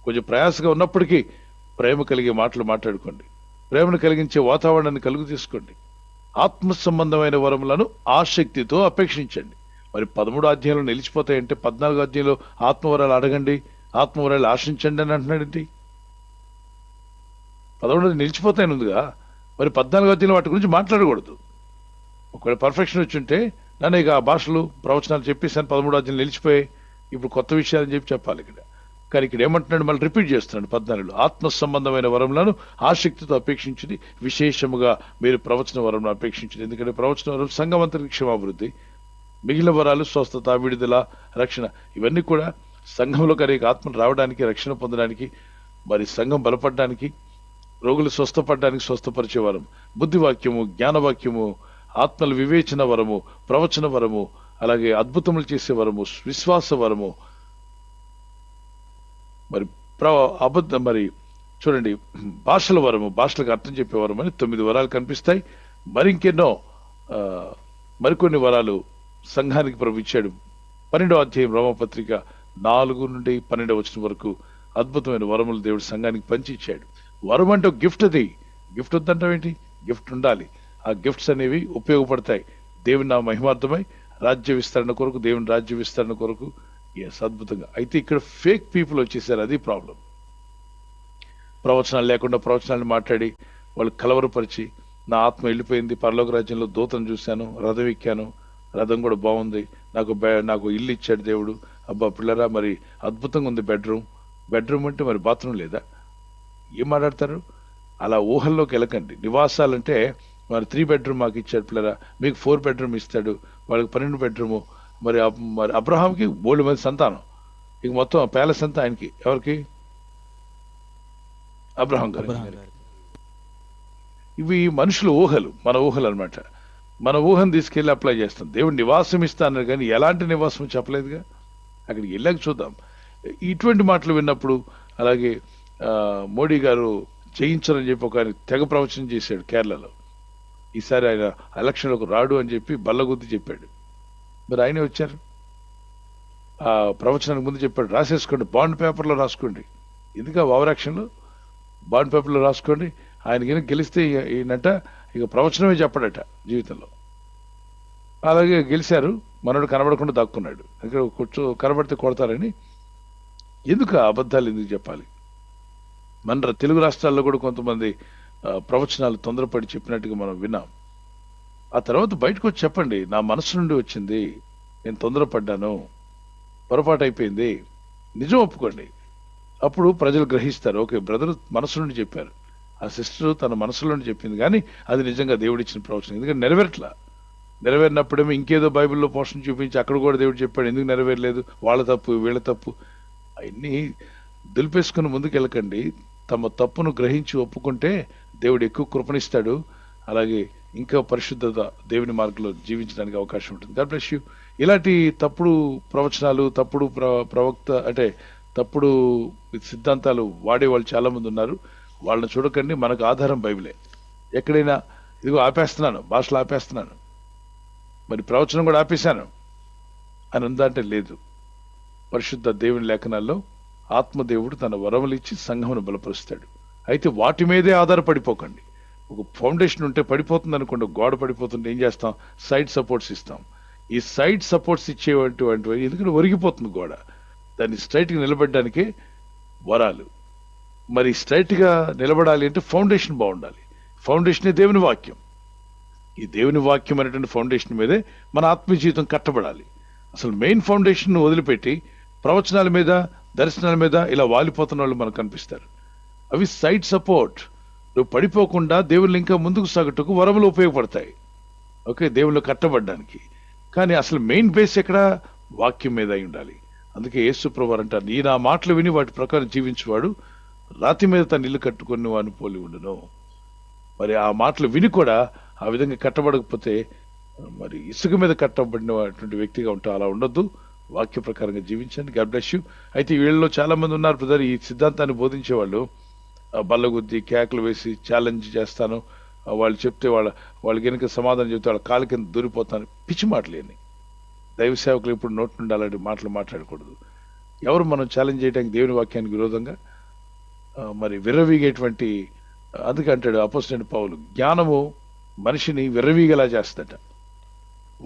కొంచెం ప్రయాసగా ఉన్నప్పటికీ ప్రేమ కలిగే మాటలు మాట్లాడుకోండి. ప్రేమను కలిగించే వాతావరణాన్ని కలుగు తీసుకోండి. ఆత్మ సంబంధమైన వరములను ఆసక్తితో అపేక్షించండి. మరి 13 అధ్యాయంలో నిలిచిపోతాయంటే 14 అధ్యాయంలో ఆత్మవరాలు అడగండి, ఆత్మవరాలు ఆశించండి అని అంటున్నాడండి. 11 నిలిచిపోతాయని ఉందిగా, మరి 14 అధ్యాయంలో వాటి గురించి మాట్లాడకూడదు. ఒకవేళ పర్ఫెక్షన్ వచ్చి ఉంటే నన్ను ఇక ఆ భాషలు, ప్రవచనాలు చెప్పేసాను, 13 అధ్యాయం నిలిచిపోయాయి, ఇప్పుడు కొత్త విషయాలని చెప్పాలి ఇక్కడ. కానీ ఇక్కడ ఏమంటున్నాడు? మళ్ళీ రిపీట్ చేస్తున్నాడు 14లో. ఆత్మ సంబంధమైన వరములను ఆసక్తితో అపేక్షించింది, విశేషముగా మీరు ప్రవచన వరంను అపేక్షించింది. ఎందుకంటే ప్రవచన వరం సంఘమంతరికి క్షమాభివృద్ధి, మిగిలిన వరాలు స్వస్థత, విడుదల, రక్షణ, ఇవన్నీ కూడా సంఘంలోకి అనేక ఆత్మను రావడానికి, రక్షణ పొందడానికి, మరి సంఘం బలపడడానికి, రోగులు స్వస్థపడడానికి స్వస్థపరిచే వరం, బుద్ధివాక్యము, జ్ఞానవాక్యము, ఆత్మల వివేచన వరము, ప్రవచన వరము, అలాగే అద్భుతములు చేసే వరము, విశ్వాస వరము, మరి మరి చూడండి భాషల వరము, భాషలకు అర్థం చెప్పే వరం అని 9 వరాలు కనిపిస్తాయి. మరింకెన్నో మరికొన్ని వరాలు సంఘానికి ప్రభు ఇచ్చాడు. 12వ అధ్యాయం రోమపత్రిక 4 నుండి 12వ వచనం వరకు అద్భుతమైన వరములు దేవుడు సంఘానికి పంచి ఇచ్చాడు. వరం అంటే గిఫ్ట్. అది గిఫ్ట్ వద్దంటాం ఏంటి? గిఫ్ట్ ఉండాలి. ఆ గిఫ్ట్స్ అనేవి ఉపయోగపడతాయి దేవుని నా మహిమార్థమై, రాజ్య విస్తరణ కొరకు, దేవుని రాజ్య విస్తరణ కొరకు. అద్భుతంగా. అయితే ఇక్కడ ఫేక్ పీపుల్ వచ్చేసారు, అది ప్రాబ్లం. ప్రవచనాలు లేకుండా ప్రవచనాలు మాట్లాడి వాళ్ళు కలవరపరిచి, నా ఆత్మ వెళ్ళిపోయింది, పరలోక రాజ్యంలో దూతను చూశాను, రథం ఎక్కాను, రథం కూడా బాగుంది, నాకు ఇల్లు ఇచ్చాడు దేవుడు, అబ్బా పిల్లరా మరి అద్భుతంగా ఉంది బెడ్రూమ్ అంటే మరి బాత్రూమ్ లేదా? ఏం మాట్లాడతారు? అలా ఊహల్లోకి వెళ్ళకండి. నివాసాలంటే మరి 3 బెడ్రూమ్ మాకు ఇచ్చాడు పిల్లరా, మీకు 4 బెడ్రూమ్ ఇస్తాడు, వాళ్ళకి 12 బెడ్రూము. మరి అబ్రహాంకి 3 మంది సంతానం, ఇక మొత్తం ప్యాలెస్ అంతా ఆయనకి. ఎవరికి? అబ్రహాం గారు. ఇవి మనుషుల ఊహలు, మన ఊహలు అనమాట. మన ఊహను తీసుకెళ్లి అప్లై చేస్తాం. దేవుడు నివాసం ఇస్తాను కానీ ఎలాంటి నివాసం చెప్పలేదుగా. అక్కడికి వెళ్ళాక చూద్దాం. ఇటువంటి మాటలు విన్నప్పుడు, అలాగే మోడీ గారు జయించారని చెప్పి ఒక తెగ ప్రవచనం చేశాడు కేరళలో. ఈసారి ఆయన ఎలక్షన్లకు రాడు అని చెప్పి బల్లగుద్ది చెప్పాడు. మరి ఆయనే వచ్చారు. ఆ ప్రవచనానికి ముందు చెప్పాడు, రాసేసుకోండి, బాండ్ పేపర్లో రాసుకోండి. ఎందుకు ఓవరాక్షన్లో? బాండ్ పేపర్లో రాసుకోండి. ఆయన గెలిస్తే ఈయనట ఇక ప్రవచనమే చెప్పడట జీవితంలో. అలాగే గెలిచారు, మనోడు కనబడకుండా దాక్కున్నాడు. ఇక్కడ కనబడితే కొడతారని. ఎందుకు అబద్ధాలు ఎందుకు చెప్పాలి? మన తెలుగు రాష్ట్రాల్లో కూడా కొంతమంది ప్రవచనాలు తొందరపడి చెప్పినట్టుగా మనం విన్నాం. ఆ తర్వాత బయటకు వచ్చి చెప్పండి, నా మనసు నుండి వచ్చింది, నేను తొందరపడ్డాను, పొరపాటు అయిపోయింది, నిజం ఒప్పుకోండి. అప్పుడు ప్రజలు గ్రహిస్తారు, ఓకే బ్రదర్ మనసు నుండి చెప్పారు, ఆ సిస్టర్ తన మనసులో నుండి చెప్పింది, కానీ అది నిజంగా దేవుడు ఇచ్చిన ప్రవచనం. ఎందుకంటే నెరవేరినప్పుడేమో ఇంకేదో బైబిల్లో పోషణ చూపించి అక్కడ కూడా దేవుడు చెప్పాడు, ఎందుకు నెరవేరలేదు, వాళ్ళ తప్పు వీళ్ళ తప్పు. అవన్నీ దులిపేసుకుని ముందుకు వెళ్ళకండి. తమ తప్పును గ్రహించి ఒప్పుకుంటే దేవుడు ఎక్కువ కృపణిస్తాడు. అలాగే ఇంకా పరిశుద్ధత దేవుని మార్గంలో జీవించడానికి అవకాశం ఉంటుంది. God bless you. ఇలాంటి తప్పుడు ప్రవచనాలు, తప్పుడు ప్రవక్త అంటే తప్పుడు సిద్ధాంతాలు వాడేవాళ్ళు చాలా మంది ఉన్నారు. వాళ్ళని చూడకండి. మనకు ఆధారం బైబిలే. ఎక్కడైనా ఇదిగో ఆపేస్తున్నాను, భాషలు ఆపేస్తున్నాను, మరి ప్రవచనం కూడా ఆపేశాను అని ఉందంటే లేదు. పరిశుద్ధ దేవుని లేఖనాల్లో ఆత్మదేవుడు తన వరములు ఇచ్చి సంఘమును బలపరుస్తాడు. అయితే వాటి మీదే ఆధారపడిపోకండి. ఒక ఫౌండేషన్ ఉంటే పడిపోతుంది అనుకోండి, గోడ పడిపోతుంటే ఏం చేస్తాం? సైడ్ సపోర్ట్స్ ఇస్తాం. ఈ సైడ్ సపోర్ట్స్ ఇచ్చేటువంటివి ఎందుకంటే ఒరిగిపోతుంది గోడ. దాన్ని స్ట్రైట్గా నిలబడడానికే వరాలు. మరి స్ట్రైట్గా నిలబడాలి అంటే ఫౌండేషన్ బాగుండాలి. ఫౌండేషనే దేవుని వాక్యం. ఈ దేవుని వాక్యం అనేటువంటి ఫౌండేషన్ మీదే మన ఆత్మీయ జీవితం కట్టబడాలి. అసలు మెయిన్ ఫౌండేషన్ వదిలిపెట్టి ప్రవచనాల మీద, దర్శనాల మీద ఇలా వాలిపోతున్న వాళ్ళు మనకు కనిపిస్తారు. అవి సైడ్ సపోర్ట్. నువ్వు పడిపోకుండా దేవుళ్ళు ఇంకా ముందుకు సాగుటకు వరములు ఉపయోగపడతాయి. ఓకే, దేవుళ్ళు కట్టబడ్డానికి. కానీ అసలు మెయిన్ బేస్ ఎక్కడ? వాక్యం మీద అయి ఉండాలి. అందుకే యేసు ప్రభువు అంటారు, నీ నా మాటలు విని వాటి ప్రకారం జీవించేవాడు రాతి మీద తన ఇల్లు కట్టుకుని వాడిని పోలి ఉండును. మరి ఆ మాటలు విని కూడా ఆ విధంగా కట్టబడకపోతే మరి ఇసుక మీద కట్టబడినటువంటి వ్యక్తిగా ఉంటా. అలా ఉండొద్దు, వాక్య ప్రకారంగా జీవించండి. God bless you. అయితే వీళ్ళలో చాలా మంది ఉన్నారు బ్రదర్, ఈ సిద్ధాంతాన్ని బోధించే వాళ్ళు బల్లగుద్ది కేకలు వేసి ఛాలెంజ్ చేస్తాను, వాళ్ళు చెప్తే వాళ్ళకి వెనుక సమాధానం చెప్తే వాళ్ళ కాలు కింద దూరిపోతాను. పిచ్చి మాటలేని. దైవ సేవకులు ఇప్పుడు నోటి నుండి అలాంటి మాటలు మాట్లాడకూడదు. ఎవరు మనం ఛాలెంజ్ చేయడానికి దేవుని వాక్యానికి విరోధంగా మరి విర్రవీగేటువంటి, అందుకే అంటాడు అపోస్తలుడైన పౌలు, జ్ఞానము మనిషిని విర్రవీగేలా చేస్తట,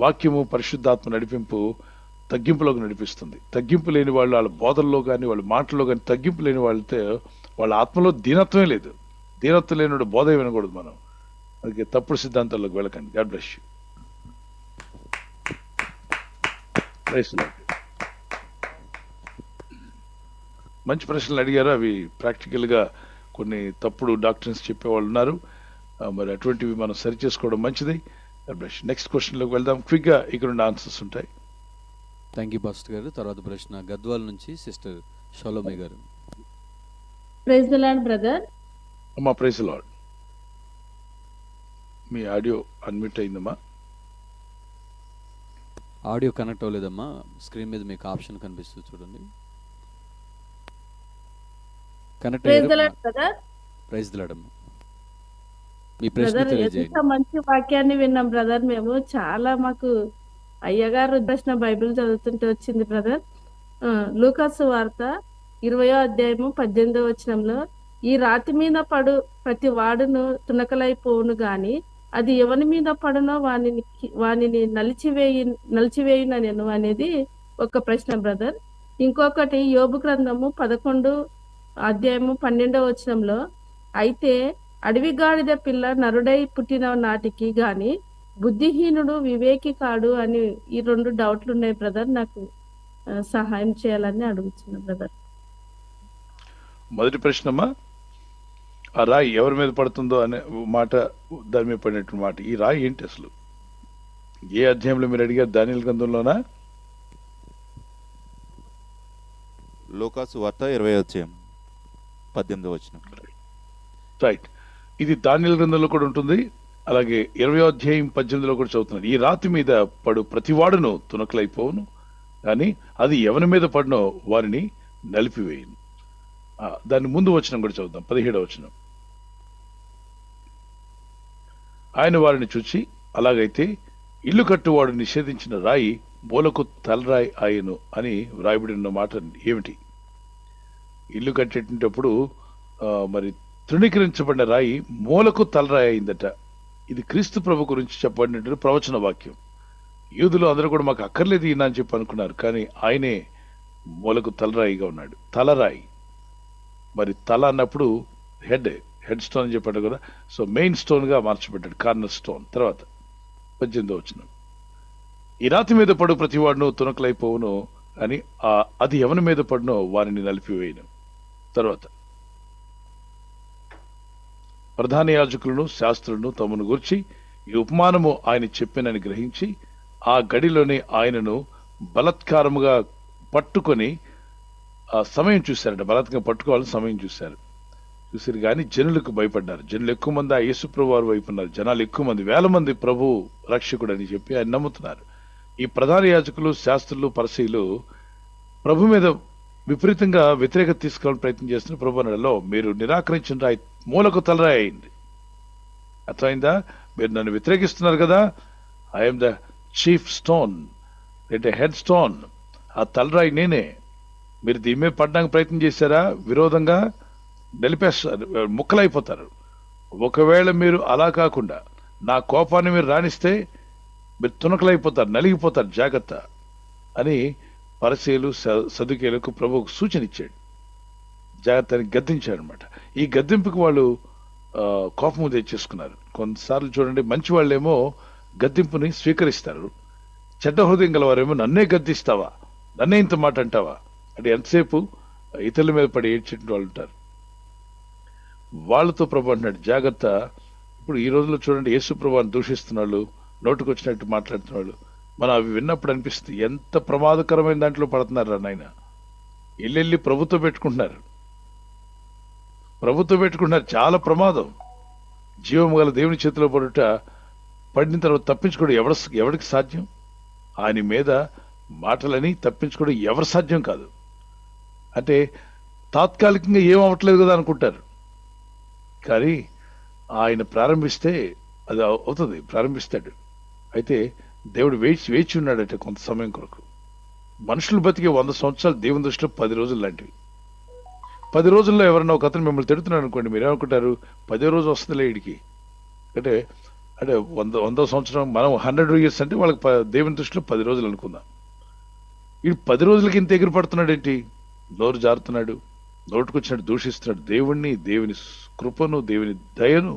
వాక్యము పరిశుద్ధాత్మ నడిపింపు తగ్గింపులోకి నడిపిస్తుంది. తగ్గింపు లేని వాళ్ళు వాళ్ళ బోధనలో కానీ వాళ్ళ మాటల్లో కానీ తగ్గింపు లేని వాళ్ళతో వాళ్ళ ఆత్మలో దీనత్వమే లేదు. దీనత్వం లేని బోధ వినకూడదు మనం. అందుకే తప్పుడు సిద్ధాంతాల్లోకి వెళ్ళకండి. God bless you. మంచి ప్రశ్నలు అడిగారు. అవి ప్రాక్టికల్గా కొన్ని తప్పుడు డాక్టర్స్ చెప్పేవాళ్ళు ఉన్నారు. మరి అటువంటివి మనం సరి చేసుకోవడం మంచిది. నెక్స్ట్ క్వశ్చన్లోకి వెళ్దాం. క్విక్గా ఇక్కడ ఉన్న ఆన్సర్స్ ఉంటాయి. థ్యాంక్ యూ పాస్టర్ గారు. తర్వాత ప్రశ్న గద్వాల్ నుంచి సిస్టర్ షలోమే గారు. Praise the Lord brother. అమ్మా ప్రైజ్ ది లార్డ్. మీ ఆడియో అన్మ్యూట్ అయిందమ్మా. ఆడియో కనెక్ట్ అవ్వలేదమ్మా. స్క్రీన్ మీద మీకు ఆప్షన్ కనిపిస్తుంది చూడండి. Connect praise the Lord brother. Praise the Lord అమ్మా. మీ ప్రశ్న బ్రదర్, తెలియజేయండి. ఎంత మంచి వాక్యాన్ని విన్నాం బ్రదర్. మేము చాలా మాకు అయ్యగారు ప్రశ్న బైబిల్ చదువుతుంటే వచ్చింది బ్రదర్. లూకాసు వార్త 20వ అధ్యాయము 18వ వచనంలో, ఈ రాతి మీద పడు ప్రతి వాడును తునకలైపోవును గాని అది ఎవని మీద పడునో వానిని నలిచివేయున నేను అనేది ఒక ప్రశ్న బ్రదర్. ఇంకొకటి యోబు గ్రంథము 11 అధ్యాయము 12వ వచనంలో, అయితే అడవి గాడిద పిల్ల నరుడై పుట్టిన నాటికి గాని బుద్ధిహీనుడు వివేకి కాడు అని ఈ 2 డౌట్లు ఉన్నాయి బ్రదర్. నాకు సహాయం చేయాలని అడుగుతున్నా బ్రదర్. మొదటి ప్రశ్నమ్మా, ఆ రాయి ఎవరి మీద పడుతుందో అనే మాట, దాని మీద పడినటువంటి మాట. ఈ రాయి ఏంటి అసలు? ఏ అధ్యాయంలో మీరు అడిగారు? దానియేలు గ్రంథంలోనా? లోకాసు వార్త 20వ అధ్యాయం 18వ వచనం. రైట్. ఇది దానియేలు గ్రంథంలో కూడా ఉంటుంది. అలాగే 20వ అధ్యాయం 18లో కూడా చదువుతున్నాడు. ఈ రాతి మీద పడు ప్రతివాడును తునకలైపోవును కానీ అది ఎవరి మీద పడినో వారిని నలిపివేయును. దాని ముందు వచనం కూడా చదువుతాం. 17వ వచనం. ఆయన వారిని చూచి, అలాగైతే ఇల్లు కట్టువాడు నిషేధించిన రాయి మూలకు తలరాయి ఆయను అని వ్రాయబడిన మాట ఏమిటి? ఇల్లు కట్టేటప్పుడు మరి తృణీకరించబడిన రాయి మూలకు తలరాయి అయిందట. ఇది క్రీస్తు ప్రభు గురించి చెప్పబడినటువంటి ప్రవచన వాక్యం. యూదులు అందరూ కూడా మాకు అక్కర్లేదు ఈయన అని చెప్పి అనుకున్నారు. కానీ ఆయనే మూలకు తలరాయిగా ఉన్నాడు. తలరాయి. మరి తల అన్నప్పుడు హెడ్ స్టోన్ అని చెప్పాడు కదా. సో మెయిన్ స్టోన్ గా మార్చబడ్డాడు, కార్నర్ స్టోన్. తర్వాత 18వ వచనం. ఈ రాతి మీద పడు ప్రతివాడును తునకలైపోవును అని అది ఎవరి మీద పడినో వారిని నలిపివేయను. తర్వాత ప్రధాన యాజకులను శాస్త్రులను తమను గురించి ఈ ఉపమానము ఆయన చెప్పినని గ్రహించి ఆ గడిలోనే ఆయనను బలత్కారముగా పట్టుకొని ఆ సమయం చూశారట. బలత్కారం పట్టుకోవాలని సమయం చూశారు కానీ జనులకు భయపడ్డారు. జనులు ఎక్కువ మంది ఆ యేసు ప్రభు వారు వైపు ఉన్నారు. జనాలు ఎక్కువ మంది, వేల మంది ప్రభు రక్షకుడు అని చెప్పి ఆయన నమ్ముతున్నారు. ఈ ప్రధాన యాజకులు శాస్త్రులు పరిసయ్యులు ప్రభు మీద విపరీతంగా వ్యతిరేకత తీసుకోవాలని ప్రయత్నం చేస్తున్న ప్రభు అనడంలో, మీరు నిరాకరించిన రాయి మూలకు తలరాయి అయింది. అర్థమైందా? మీరు నన్ను వ్యతిరేకిస్తున్నారు కదా, ఐఎమ్ ద చీఫ్ స్టోన్, అంటే హెడ్ స్టోన్. ఆ తలరాయి నేనే. మీరు దీని మీద పడడానికి ప్రయత్నం చేశారా? విరోధంగా నిలిపేస్తారు, ముక్కలైపోతారు. ఒకవేళ మీరు అలా కాకుండా నా కోపాన్ని మీరు రాణిస్తే మీరు తునకలైపోతారు, నలిగిపోతారు, జాగ్రత్త అని పరిసయ్యులు సదుకేయులకు ప్రభువుకు సూచన ఇచ్చాడు. జాగ్రత్త అని గద్దించాడు అనమాట. ఈ గద్దింపుకి వాళ్ళు కోపము తెచ్చేసుకున్నారు. కొన్నిసార్లు చూడండి, మంచి వాళ్ళేమో గద్దింపుని స్వీకరిస్తారు, చెడ్డ హృదయం గలవారేమో నన్నే గద్దిస్తావా, నన్నే ఇంత మాట అంటావా అంటే ఎంతసేపు ఇతరుల మీద పడి ఏడ్చేటువంటి వాళ్ళు ఉంటారు. వాళ్ళతో ప్రభు అంటున్నాడు జాగ్రత్త. ఇప్పుడు ఈ రోజుల్లో చూడండి, యేసు ప్రభువుని దూషిస్తున్న వాళ్ళు, నోటుకు వచ్చినట్టు మాట్లాడుతున్న వాళ్ళు, మనం అవి విన్నప్పుడు అనిపిస్తుంది ఎంత ప్రమాదకరమైన దాంట్లో పడుతున్నారు నాయన. ఇల్లెళ్ళి ప్రభుత్వం పెట్టుకుంటున్నారు, చాలా ప్రమాదం. జీవము గల దేవుని చేతిలో పడిన తర్వాత తప్పించుకోవడం ఎవరికి సాధ్యం? ఆయన మీద మాటలని తప్పించుకోవడం ఎవరు సాధ్యం కాదు. అంటే తాత్కాలికంగా ఏం అవ్వట్లేదు కదా అనుకుంటారు, కానీ ఆయన ప్రారంభిస్తే అది అవుతుంది, ప్రారంభిస్తాడు. అయితే దేవుడు వేచి ఉన్నాడట కొంత సమయం కొరకు. మనుషులు బతికే 100 సంవత్సరాలు దేవుని దృష్టిలో 10 రోజులు లాంటివి. 10 రోజుల్లో ఎవరన్నా ఒక అతను మిమ్మల్ని తిడుతున్నాడు అనుకోండి, మీరేమనుకుంటారు? 10వ రోజు వస్తుందిలే వీడికి. అంటే 100 సంవత్సరం, మనం 100 years అంటే వాళ్ళకి దేవుని దృష్టిలో 10 రోజులు అనుకుందాం. వీడు 10 రోజులకి ఇంత ఎగిరి పడుతున్నాడు ఏంటి? నోరు జారుతున్నాడు, నోటుకొచ్చినట్టు దూషిస్తున్నాడు దేవుణ్ణి, దేవుని కృపను, దేవుని దయను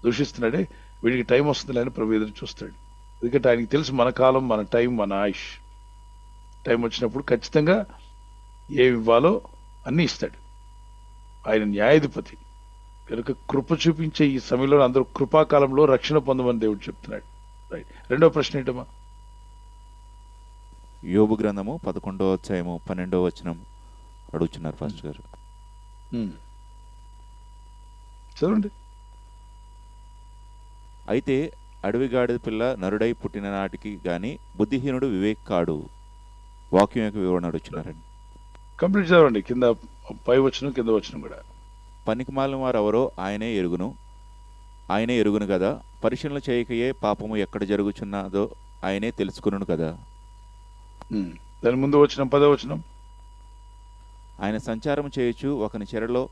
దూషిస్తున్నాడే. వీడికి టైం వస్తుందిలే అని ప్రభు ఎదురు చూస్తాడు. ఎందుకంటే ఆయనకి తెలుసు మన కాలం, మన టైం, మన ఆయుష్. టైం వచ్చినప్పుడు ఖచ్చితంగా ఏమి ఇవ్వాలో అన్నీ ఇస్తాడు. ఆయన న్యాయాధిపతి కనుక కృప చూపించే ఈ సమయంలో అందరూ కృపాకాలంలో రక్షణ పొందమని దేవుడు చెప్తున్నాడు. రైట్. రెండో ప్రశ్న ఏంటమ్మా? యోబు గ్రంథము 11వ అధ్యాయము 12వ వచనం అడుగుతున్నారు ఫాస్ట్ గారు. చదవండి. అయితే అడవిగాడిద పిల్ల నరుడై పుట్టిన నాటికి గాని బుద్ధిహీనుడు వివేక్ కాడు. వాక్యం యొక్క వివరణ అడుగుతున్నారండి. కంప్లీట్ చదవండి, కింద పై వచనం కింద వచనం కూడా. పనికిమాలిన వారు ఎవరో ఆయనే ఎరుగును కదా, పరిశీలన చేయకయే పాపము ఎక్కడ జరుగుచున్నదో ఆయనే తెలుసుకును కదా. దాని ముందు వచనం 10వ వచనం. ఆయన సంచారం చేయొచ్చు ఒకని చెరలో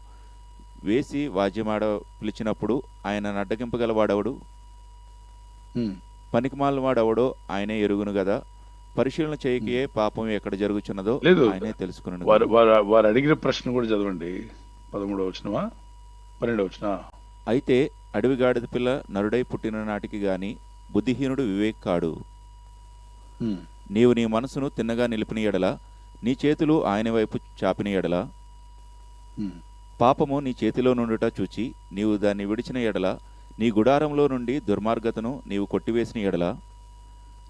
వేసి వాద్యమాడ పిలిచినప్పుడు ఆయన నడ్డగింపగలవాడెవడు? పనికిమాలిన వాడెవడో ఆయనే ఎరుగును కదా, పరిశీలన చేయకయే పాపం ఎక్కడ జరుగుచున్నదో ఆయనే తెలుసుకున్నాను. వారు అడిగిన ప్రశ్న కూడా చదవండి. 13వ వచనమా 12వ వచనా? అయితే అడవిగాడిద పిల్ల నరుడై పుట్టిన నాటికి గాని బుద్ధిహీనుడు వివేక్ కాడు. నీవు నీ మనసును తిన్నగా నిలిపిన ఎడల, నీ చేతులు ఆయన వైపు చాపిన ఎడల, పాపము నీ చేతిలో నుండుట చూచి నీవు దాన్ని విడిచిన ఎడల, నీ గుడారంలో నుండి దుర్మార్గతను నీవు కొట్టివేసిన ఎడల,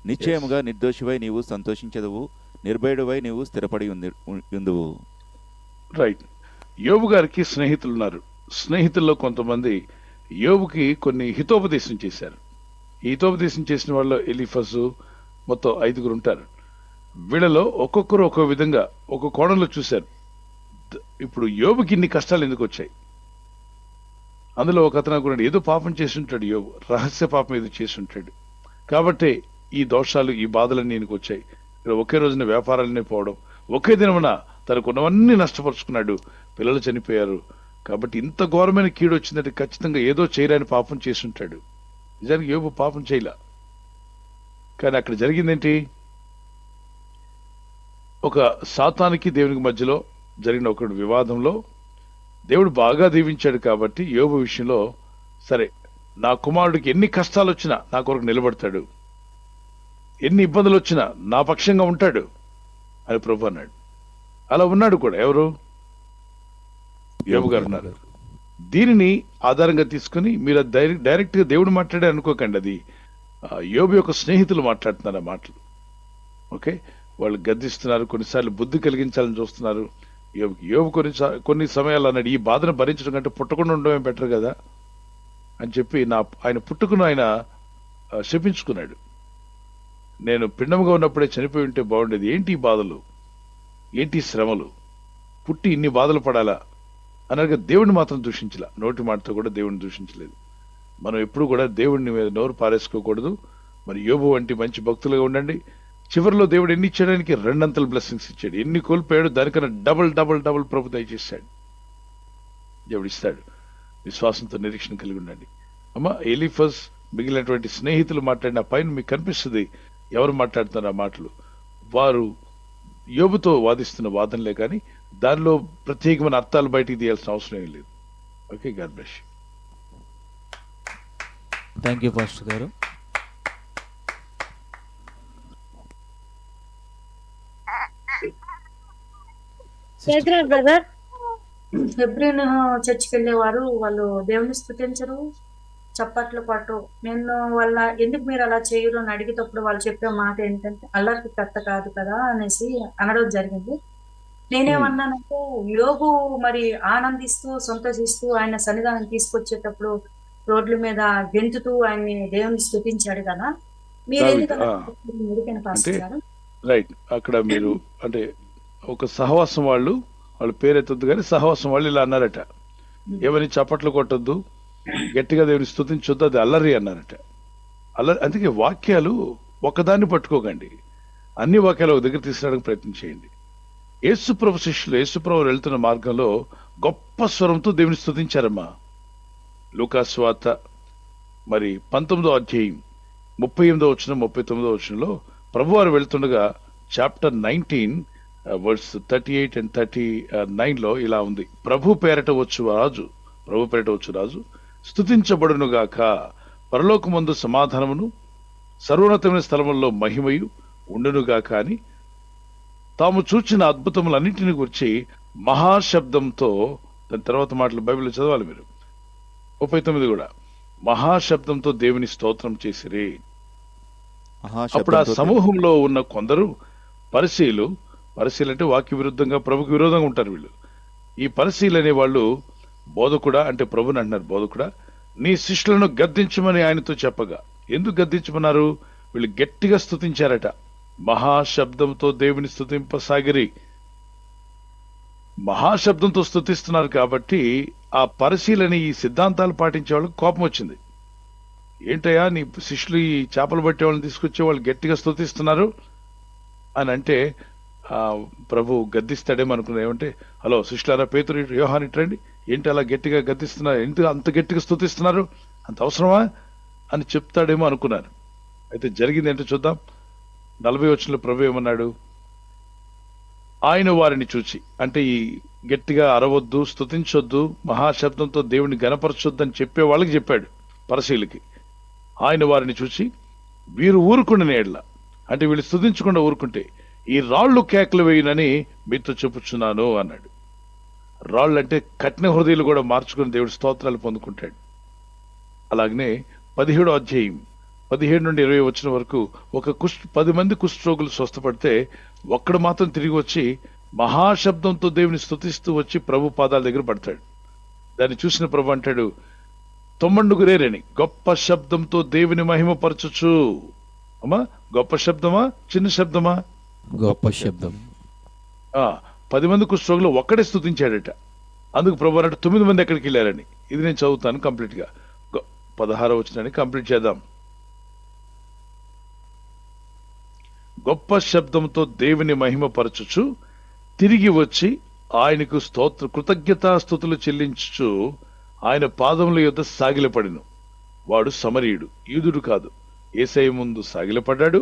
నిశ్చయముగా నిర్దోషివై నీవు సంతోషించదువు, నిర్భయుడివై నీవు స్థిరపడి ఉందువు. రైట్. యోబు గారికి స్నేహితులు ఉన్నారు. స్నేహితుల్లో కొంతమంది యోబుకి కొన్ని హితోపదేశం చేశారు. ఈ హితోపదేశం చేసిన వాళ్ళు ఎలీఫజు, మొత్తం 5 ఉంటారు. వీళ్ళలో ఒక్కొక్కరు ఒక్కో విధంగా ఒక కోణంలో చూశారు. ఇప్పుడు యోబుకి ఇన్ని కష్టాలు ఎందుకు వచ్చాయి? అందులో ఒక అతను అనుకున్నాడు, ఏదో పాపం చేసి ఉంటాడు యోబు, రహస్య పాపం ఏదో చేసి ఉంటాడు, కాబట్టి ఈ దోషాలు, ఈ బాధలన్నీ ఈయనకు వచ్చాయి. ఇక్కడ ఒకే రోజున వ్యాపారాలన్నీ పోవడం, ఒకే దినమున తనకున్నవన్నీ నష్టపరుచుకున్నాడు, పిల్లలు చనిపోయారు. కాబట్టి ఇంత ఘోరమైన కీడు వచ్చిందంటే ఖచ్చితంగా ఏదో చేయరాని పాపం చేసి ఉంటాడు. నిజానికి యోబు పాపం చేయలే, కానీ అక్కడ జరిగిందేంటి? ఒక సాతానికి దేవునికి మధ్యలో జరిగిన ఒక వివాదంలో దేవుడు బాగా దీవించాడు. కాబట్టి యోబు విషయంలో, సరే నా కుమారుడికి ఎన్ని కష్టాలు వచ్చినా నా కొరకు నిలబడతాడు, ఎన్ని ఇబ్బందులు వచ్చినా నా పక్షంగా ఉంటాడు అని ప్రభు అన్నాడు. అలా ఉన్నాడు కూడా. ఎవరు? యోబు గారు ఉన్నారు. దీనిని ఆధారంగా తీసుకుని మీరు డైరెక్ట్ గా దేవుడు మాట్లాడే అనుకోకండి, అది యోబు యొక్క స్నేహితులు మాట్లాడుతున్నారు ఆ మాటలు. ఓకే, వాళ్ళు గద్దిస్తున్నారు, కొన్నిసార్లు బుద్ధి కలిగించాలని చూస్తున్నారు. యోబు కొన్ని సమయాలు అన్నాడు, ఈ బాధను భరించడం కంటే పుట్టకుండా ఉండడమే బెటర్ కదా అని చెప్పి ఆయన పుట్టుకును ఆయన శపించుకున్నాడు. నేను పిండముగా ఉన్నప్పుడే చనిపోయి ఉంటే బాగుండేది. ఏంటి ఈ బాధలు, ఏంటి శ్రమలు, పుట్టి ఇన్ని బాధలు పడాలా అనగా దేవుడిని మాత్రం దూషించలా. నోటి మాటతో కూడా దేవుడిని దూషించలేదు. మనం ఎప్పుడు కూడా దేవుడిని మీద నోరు పారేసుకోకూడదు. మరి యోబు వంటి మంచి భక్తులుగా ఉండండి. చివరిలో దేవుడు ఎన్ని ఇచ్చేయడానికి 2 అంతల బ్లెస్సింగ్స్ ఇచ్చాడు. ఎన్ని కోల్పోయాడు దానికన్నా డబుల్ డబుల్ డబుల్ ప్రభు దయచేశాడు. దేవుడు ఇస్తాడు. విశ్వాసంతో నిరీక్షణ కలిగి ఉండండి. అమ్మ ఎలీఫజ్ మిగిలినటువంటి స్నేహితులు మాట్లాడిన పైన మీకు కనిపిస్తుంది ఎవరు మాట్లాడుతున్నారు ఆ మాటలు. వారు యోబుతో వాదిస్తున్న వాదనలే కానీ దానిలో ప్రత్యేకమైన అర్థాలు బయటికి తీయాల్సిన అవసరం ఏం లేదు. Okay, God bless you. Thank you pastor గారు. బ్రదర్ హెబ్రియన్ చర్చికి వెళ్ళేవారు, వాళ్ళు దేవుని స్తుతించరు, చప్పట్లు పట్టు. నేను వాళ్ళ ఎందుకు మీరు అలా చేయరు అని అడిగేటప్పుడు వాళ్ళు చెప్పే మాట ఏంటంటే అల్లరికి కత్త కాదు కదా అనేసి అనడం జరిగింది. నేనేమన్నానంటే యోగు మరి ఆనందిస్తూ సంతోషిస్తూ ఆయన సన్నిధానం తీసుకొచ్చేటప్పుడు రోడ్ల మీద గెంతుతూ ఆయన్ని దేవుని స్తుతించాడు కదా, మీరు ఎందుకు అలా అడిగాను పాస్టర్ గారు. రైట్, అక్కడ మీరు అంటే ఒక సహవాసం వాళ్ళు పేరెత్తొద్దు కానీ సహవాసం వాళ్ళు ఇలా అన్నారట, ఏమని చప్పట్లు కొట్టొద్దు, గట్టిగా దేవుని స్తుతించొద్దు, అది అల్లరి అన్నారట. అల్లరి. అందుకే వాక్యాలు ఒకదాన్ని పట్టుకోకండి, అన్ని వాక్యాలు ఒక దగ్గర తీసుకురావడానికి ప్రయత్నం చేయండి. యేసుప్రభు శిష్యులు యేసుప్రభు వెళ్తున్న మార్గంలో గొప్ప స్వరంతో దేవుని స్తుతించారమ్మా. లూకాసు సువార్త మరి 19వ అధ్యాయం 38వ వచనం 39వ వచనంలో ప్రభువారు వెళ్తుండగా చాప్టర్ 19 వర్స్ 38 and 39లో ఇలా ఉంది, ప్రభు పేరట వచ్చు రాజు స్తుతించబడును గాక, పరలోకమందు సమాధానమును సర్వోన్నతమైన స్థలముల్లో మహిమయు ఉండును గాక అని తాము చూచిన అద్భుతములన్నింటిని గురించి మహాశబ్దంతో, దాని తర్వాత మాటలు బైబిల్లో చదవాలి మీరు, 39 కూడా, మహాశబ్దంతో దేవుని స్తోత్రం చేసిరి. అప్పుడు ఆ సమూహంలో ఉన్న కొందరు పరిశీలు అంటే వాక్య విరుద్ధంగా ప్రభుకి విరోధంగా ఉంటారు వీళ్ళు. ఈ పరిశీలు అనే వాళ్ళు బోధకుడా అంటే ప్రభుని అంటున్నారు, బోధకుడా నీ శిష్యులను గద్దించమని ఆయనతో చెప్పగా, ఎందుకు గద్దించమన్నారు? వీళ్ళు గట్టిగా స్తుతించారట, మహాశబ్దంతో దేవుని స్తుతింపసాగిరి. మహాశబ్దంతో స్తుతిస్తున్నారు కాబట్టి ఆ పరిశీలని ఈ సిద్ధాంతాలు పాటించే వాళ్ళకి కోపం వచ్చింది. ఏంటయ్యా నీ శిష్యులు ఈ చేపలు పట్టే వాళ్ళని తీసుకొచ్చే వాళ్ళు గట్టిగా స్తుతిస్తున్నారు అని అంటే ప్రభు గద్దిస్తాడేమో అనుకున్నారు. ఏమంటే, హలో శిష్యులారా, పేతురు యోహాను రండి, ఏంటి అలా గట్టిగా గద్దిస్తున్నారు, ఎందుకు అంత గట్టిగా స్తుతిస్తున్నారు, అంత అవసరమా అని చెప్తాడేమో అనుకున్నారు. అయితే జరిగింది ఏంటో చూద్దాం. 40వ వచనంలో ప్రభు ఏమన్నాడు? ఆయన వారిని చూచి, అంటే ఈ గట్టిగా అరవద్దు, స్తుతించొద్దు, మహాశబ్దంతో దేవుని గణపరచొద్దు అని చెప్పే వాళ్ళకి చెప్పాడు పరిశీలికి. ఆయన వారిని చూచి, వీరు ఊరుకుండిన ఎడ్ల, అంటే వీళ్ళు స్తుతించకుండా ఊరుకుంటే ఈ రాళ్లు కేకలు వేయనని మీతో చెప్పుచున్నాను అన్నాడు. రాళ్ళు అంటే కఠిన హృదయాలు కూడా మార్చుకుని దేవుడి స్తోత్రాలు పొందుకుంటాడు. అలాగనే 17వ అధ్యాయం 17 నుండి 20 వచ్చిన వరకు 10 మంది కుష్ఠరోగులు స్వస్థపడితే ఒక్కడు మాత్రం తిరిగి వచ్చి మహాశబ్దంతో దేవుని స్తుతిస్తూ వచ్చి ప్రభు పాదాల దగ్గర పడతాడు. దాన్ని చూసిన ప్రభు అంటాడు, 9 గొప్ప శబ్దంతో దేవుని మహిమపరచుచు. అమ్మా, గొప్ప శబ్దమా చిన్న శబ్దమా? గొప్ప శబ్దం. 10 మంది కుష్ఠరోగులు ఒక్కడే స్తుతించాడట. అందుకు ప్రభు అన్నట్టు 9 మంది ఎక్కడికి వెళ్ళారని. ఇది నేను చదువుతాను కంప్లీట్ గా. 16వ వచనాన్ని కంప్లీట్ చేద్దాం. గొప్ప శబ్దంతో దేవుని మహిమపరచుచు తిరిగి వచ్చి ఆయనకు కృతజ్ఞతాస్తుతులు చెల్లించుచు ఆయన పాదముల యొద్ద సాగిలపడెను. వాడు సమరీయుడు, యూదుడు కాదు. యేసయ్య ముందు సాగిలపడ్డాడు,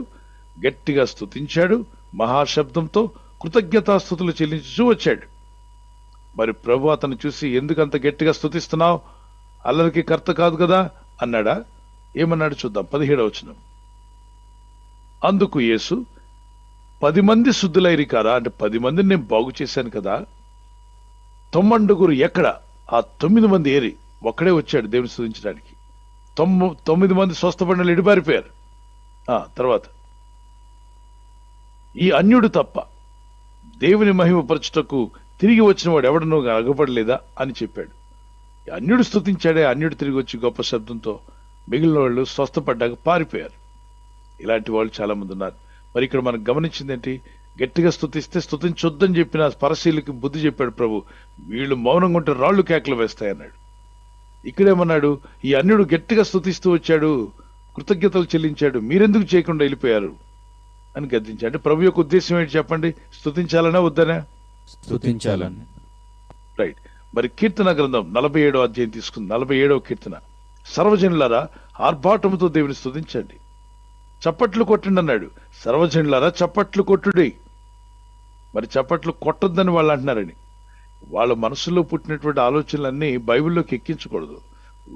గట్టిగా స్తుతించాడు, మహాశబ్దంతో కృతజ్ఞతాస్తుతులు చెల్లించుచూ వచ్చాడు. మరి ప్రభు అతను చూసి, ఎందుకంత గట్టిగా స్తుతిస్తున్నావు, అల్లరికి కర్త కాదు కదా అన్నాడా? ఏమన్నాడు చూద్దాం. 17వ వచనం. అందుకు యేసు, 10 మంది శుద్ధులైరి కారా, అంటే 10 మందిని నేను బాగు చేశాను కదా, 9 ఎక్కడ? ఆ 9 మంది ఏరి ఒక్కడే వచ్చాడు దేవుని స్తుతించడానికి. 9 మంది స్వస్థపడిన ఎడిపారిపోయారు. తర్వాత ఈ అన్యుడు తప్ప దేవుని మహిమపరచుటకు తిరిగి వచ్చిన వాడు ఎవడనో అగపడలేదా అని చెప్పాడు. అన్యుడు స్తుతించాడే, అన్యుడు తిరిగి వచ్చి గొప్ప శబ్దంతో మిగిలిన వాళ్ళు స్వస్థపడ్డాక పారిపోయారు. ఇలాంటి వాళ్ళు చాలా మంది ఉన్నారు. మరి ఇక్కడ మనం గమనించింది ఏంటి? గట్టిగా స్తుతిస్తే స్తుతించొద్దని చెప్పిన పరశీలకి బుద్ధి చెప్పాడు ప్రభు. వీళ్ళు మౌనంగా ఉంటే రాళ్లు కేకలు వేస్తాయన్నాడు. ఇక్కడేమన్నాడు? ఈ అన్యుడు గట్టిగా స్తుతిస్తూ వచ్చాడు, కృతజ్ఞతలు చెల్లించాడు, మీరెందుకు చేయకుండా వెళ్ళిపోయారు అని గద్దించాడు. అంటే ప్రభు యొక్క ఉద్దేశం ఏంటి చెప్పండి? స్తుతించాలనా వద్దనా? స్తుతించాలని. రైట్. మరి కీర్తన గ్రంథం 47వ అధ్యాయం తీసుకుంది. 47వ కీర్తన. సర్వజనులారా ఆర్భాటముతో దేవుని స్తుతించండి, చప్పట్లు కొట్టండి అన్నాడు. సర్వజనులారా చప్పట్లు కొట్టుడి. మరి చప్పట్లు కొట్టొద్దని వాళ్ళు అంటున్నారని. వాళ్ళ మనసులో పుట్టినటువంటి ఆలోచనలన్నీ బైబిల్లోకి ఎక్కించకూడదు.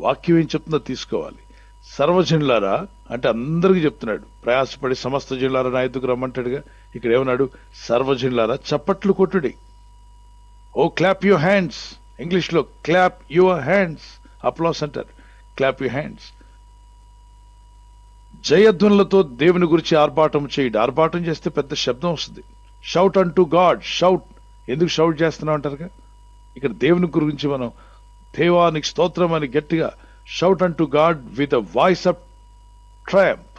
వాక్యం ఏం చెప్తుందో తీసుకోవాలి. సర్వజనులారా అంటే అందరికీ చెప్తున్నాడు, ప్రయాసపడి సమస్త జనులారా నా ఎద్దుకు రమ్మంటాడుగా. ఇక్కడ ఏమన్నాడు? సర్వజనులారా చప్పట్లు కొట్టుడి. O clap your hands, English లో క్లాప్ యువర్ హ్యాండ్స్, అప్లాస్ అంటారు. Clap your hands. జయధ్వనులతో దేవుని గురించి ఆర్భాటం చేయండి. ఆర్భాటం చేస్తే పెద్ద శబ్దం వస్తుంది. Shout unto God. Shout. ఎందుకు షౌట్ చేస్తున్నాం అంటారుగా. ఇక్కడ దేవుని గురించి మనం దేవానికి స్తోత్రం అని గట్టిగా shout unto God with a voice of triumph.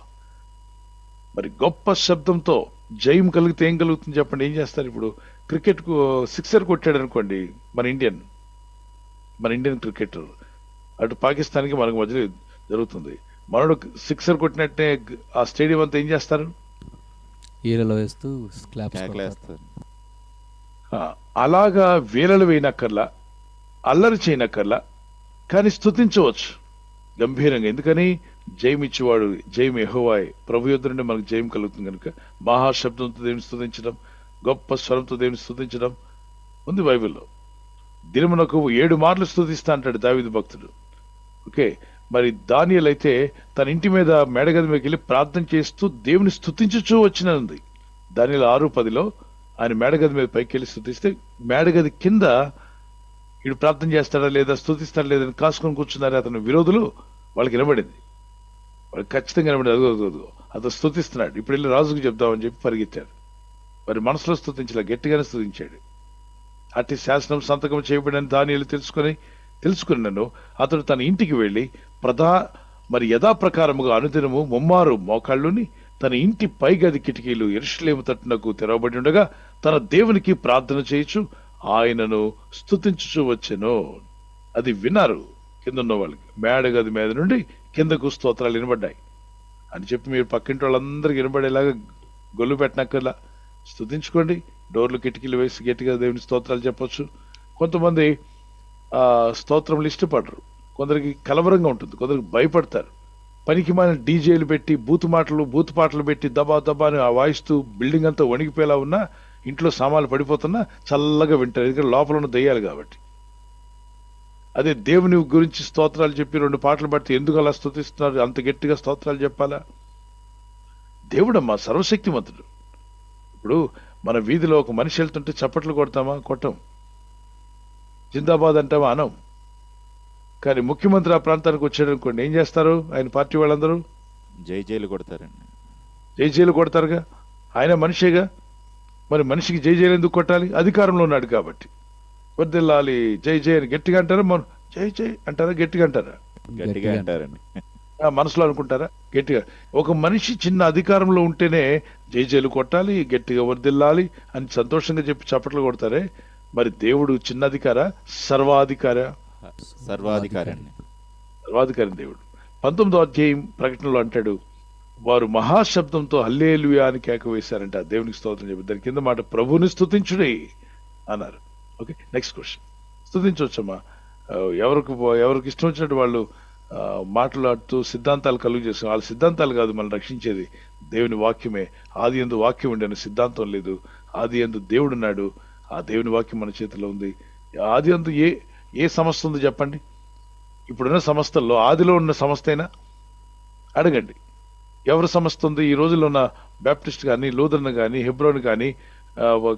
మరి గొప్ప శబ్దంతో జయం కలిగితే ఏం కలుగుతుంది చెప్పండి? ఏం చేస్తారు? ఇప్పుడు క్రికెట్ కు సిక్సర్ కొట్టాడు అనుకోండి మన ఇండియన్ క్రికెటర్, అటు పాకిస్తాన్కి మనకు మధ్యలో జరుగుతుంది. మనోడు సిక్సర్ కొట్టినట్టే ఆ స్టేడియం అంతా ఏం చేస్తారు? ఈరలో వేస్తూ క్లాప్స్ కేకలేస్తారు. అలాగా వేలలు వేయనక్కర్లా, అల్లరి చేయనక్కర్లా, కానీ స్తుతించవచ్చు గంభీరంగా. ఎందుకని? జయం ఇచ్చేవాడు, జయం యెహోవాయే. ప్రభు యొద్ద నుండి మనకు జయం కలుగుతుంది కనుక మహాశబ్దంతో దేవుని స్తుతించడం, గొప్ప స్వరంతో దేవుని స్తుతించడం ఉంది బైబిల్లో. దినమునకు 7 మార్లు స్తుతిస్తా అంటాడు దావీదు భక్తుడు. ఓకే, మరి దానియేలు అయితే తన ఇంటి మీద మేడగది మీదకి వెళ్ళి ప్రార్థన చేస్తూ దేవుని స్తుతించుచూ వచ్చినది. దానియేలు 6:10లో ఆయన మేడగది మీద పైకి వెళ్ళి స్తుతిస్తే మేడగది కింద వీడు ప్రార్థన చేస్తాడా లేదా స్తుతిస్తాడా లేదని కాసుకొని కూర్చున్నారు అతను విరోధులు. వాళ్ళకి వినబడింది, వాళ్ళకి ఖచ్చితంగా వినబడింది. అదిగో అతను స్తుతిస్తున్నాడు, ఇప్పుడు వెళ్ళి రాజుకు చెప్దామని చెప్పి పరిగెత్తారు. మరి మనసులో స్తుతించలే, గట్టిగానే స్తుతించాడు. అట్టి శాసనం సంతకం చేయబడిన దానియేలు తెలుసుకున్నాను. అతడు తన ఇంటికి వెళ్ళి మరి యథాప్రకారముగా అనుదినము ముమ్మారు మోకాళ్ళుని తన ఇంటి పైగది కిటికీలు యెరూషలేము తట్టునకు తెరవబడి ఉండగా తన దేవునికి ప్రార్థన చేయొచ్చు ఆయనను స్తుతించుచూ వచ్చెను. అది విన్నారు కింద ఉన్న వాళ్ళకి. మేడగది మీద నుండి కిందకు స్తోత్రాలు వినబడ్డాయి అని చెప్పి మీరు పక్కింటి వాళ్ళందరికీ వినబడేలాగా గొల్లు పెట్టనక్కర్లా. స్తుతించుకోండి, డోర్లు కిటికీలు వేసి గట్టిగా దేవుని స్తోత్రాలు చెప్పొచ్చు. కొంతమంది స్తోత్రములు ఇష్టపడరు, కొందరికి కలవరంగా ఉంటుంది, కొందరికి భయపడతారు. పనికి మన డీజేలు పెట్టి బూతు పాటలు పెట్టి దబా అని వాయిస్తూ బిల్డింగ్ అంతా వణికిపోయేలా ఉన్నా, ఇంట్లో సామాన్లు పడిపోతున్నా చల్లగా వింటారు, ఎందుకంటే లోపల ఉన్న దయ్యాలు కాబట్టి. అదే దేవుని గురించి స్తోత్రాలు చెప్పి 2 పాటలు పడితే ఎందుకు అలా స్తుతిస్తున్నారు, అంత గట్టిగా స్తోత్రాలు చెప్పాలా? దేవుడమ్మా సర్వశక్తిమంతుడు. ఇప్పుడు మన వీధిలో ఒక మనిషి వెళ్తుంటే చప్పట్లు కొడతామా? కొట్టం. జిందాబాద్ అంటామా? అనం. కానీ ముఖ్యమంత్రి ఆ ప్రాంతానికి వచ్చాడు అనుకోండి, ఏం చేస్తారు? ఆయన పార్టీ వాళ్ళందరూ జైలు కొడతారండి. జైలు కొడతారుగా. ఆయన మనిషిగా. మరి మనిషికి జైలు ఎందుకు కొట్టాలి? అధికారంలో ఉన్నాడు కాబట్టి. వర్దిల్లాలి జై అని గట్టిగా అంటారా? మనం జై అంటారా? గట్టిగా అంటారా? గట్టిగా అంటారండి. మనసులో అనుకుంటారా? గట్టిగా. ఒక మనిషి చిన్న అధికారంలో ఉంటేనే జైలు కొట్టాలి, గట్టిగా వర్దిల్లాలి అని సంతోషంగా చెప్పి చప్పట్లు కొడతారే. మరి దేవుడు చిన్న అధికారా? సర్వాధికారా? సర్వాధికారి అండి. సర్వాధికారి దేవుడు. 19వ అధ్యాయం ప్రకటనలో అంటాడు, వారు మహాశబ్దంతో హల్లెలూయా అని కేక వేశారంట. దేవునికి స్తోత్రం చెప్పి దాని కింద మాట ప్రభుని స్తుతించుడి అన్నారు. Okay, next question. స్తుతించవచ్చమ్మా. ఎవరికి ఇష్టం వచ్చినట్టు వాళ్ళు మాట్లాడుతూ సిద్ధాంతాలు కలుగు చేస్తారు. వాళ్ళ సిద్ధాంతాలు కాదు మనం రక్షించేది, దేవుని వాక్యమే. ఆది యందు వాక్యం ఉండేను, సిద్ధాంతం లేదు. ఆది యందు దేవుడు ఉన్నాడు, ఆ దేవుని వాక్యం మన చేతిలో ఉంది. ఆది యందు ఏ సంస్థ ఉందో చెప్పండి? ఇప్పుడున్న సంస్థల్లో ఆదిలో ఉన్న సంస్థ అయినా అడగండి. ఎవరి సంస్థ ఉంది? ఈ రోజుల్లో ఉన్న బ్యాప్టిస్ట్ కానీ, లూథరన్ కానీ, హెబ్రోన్ కానీ,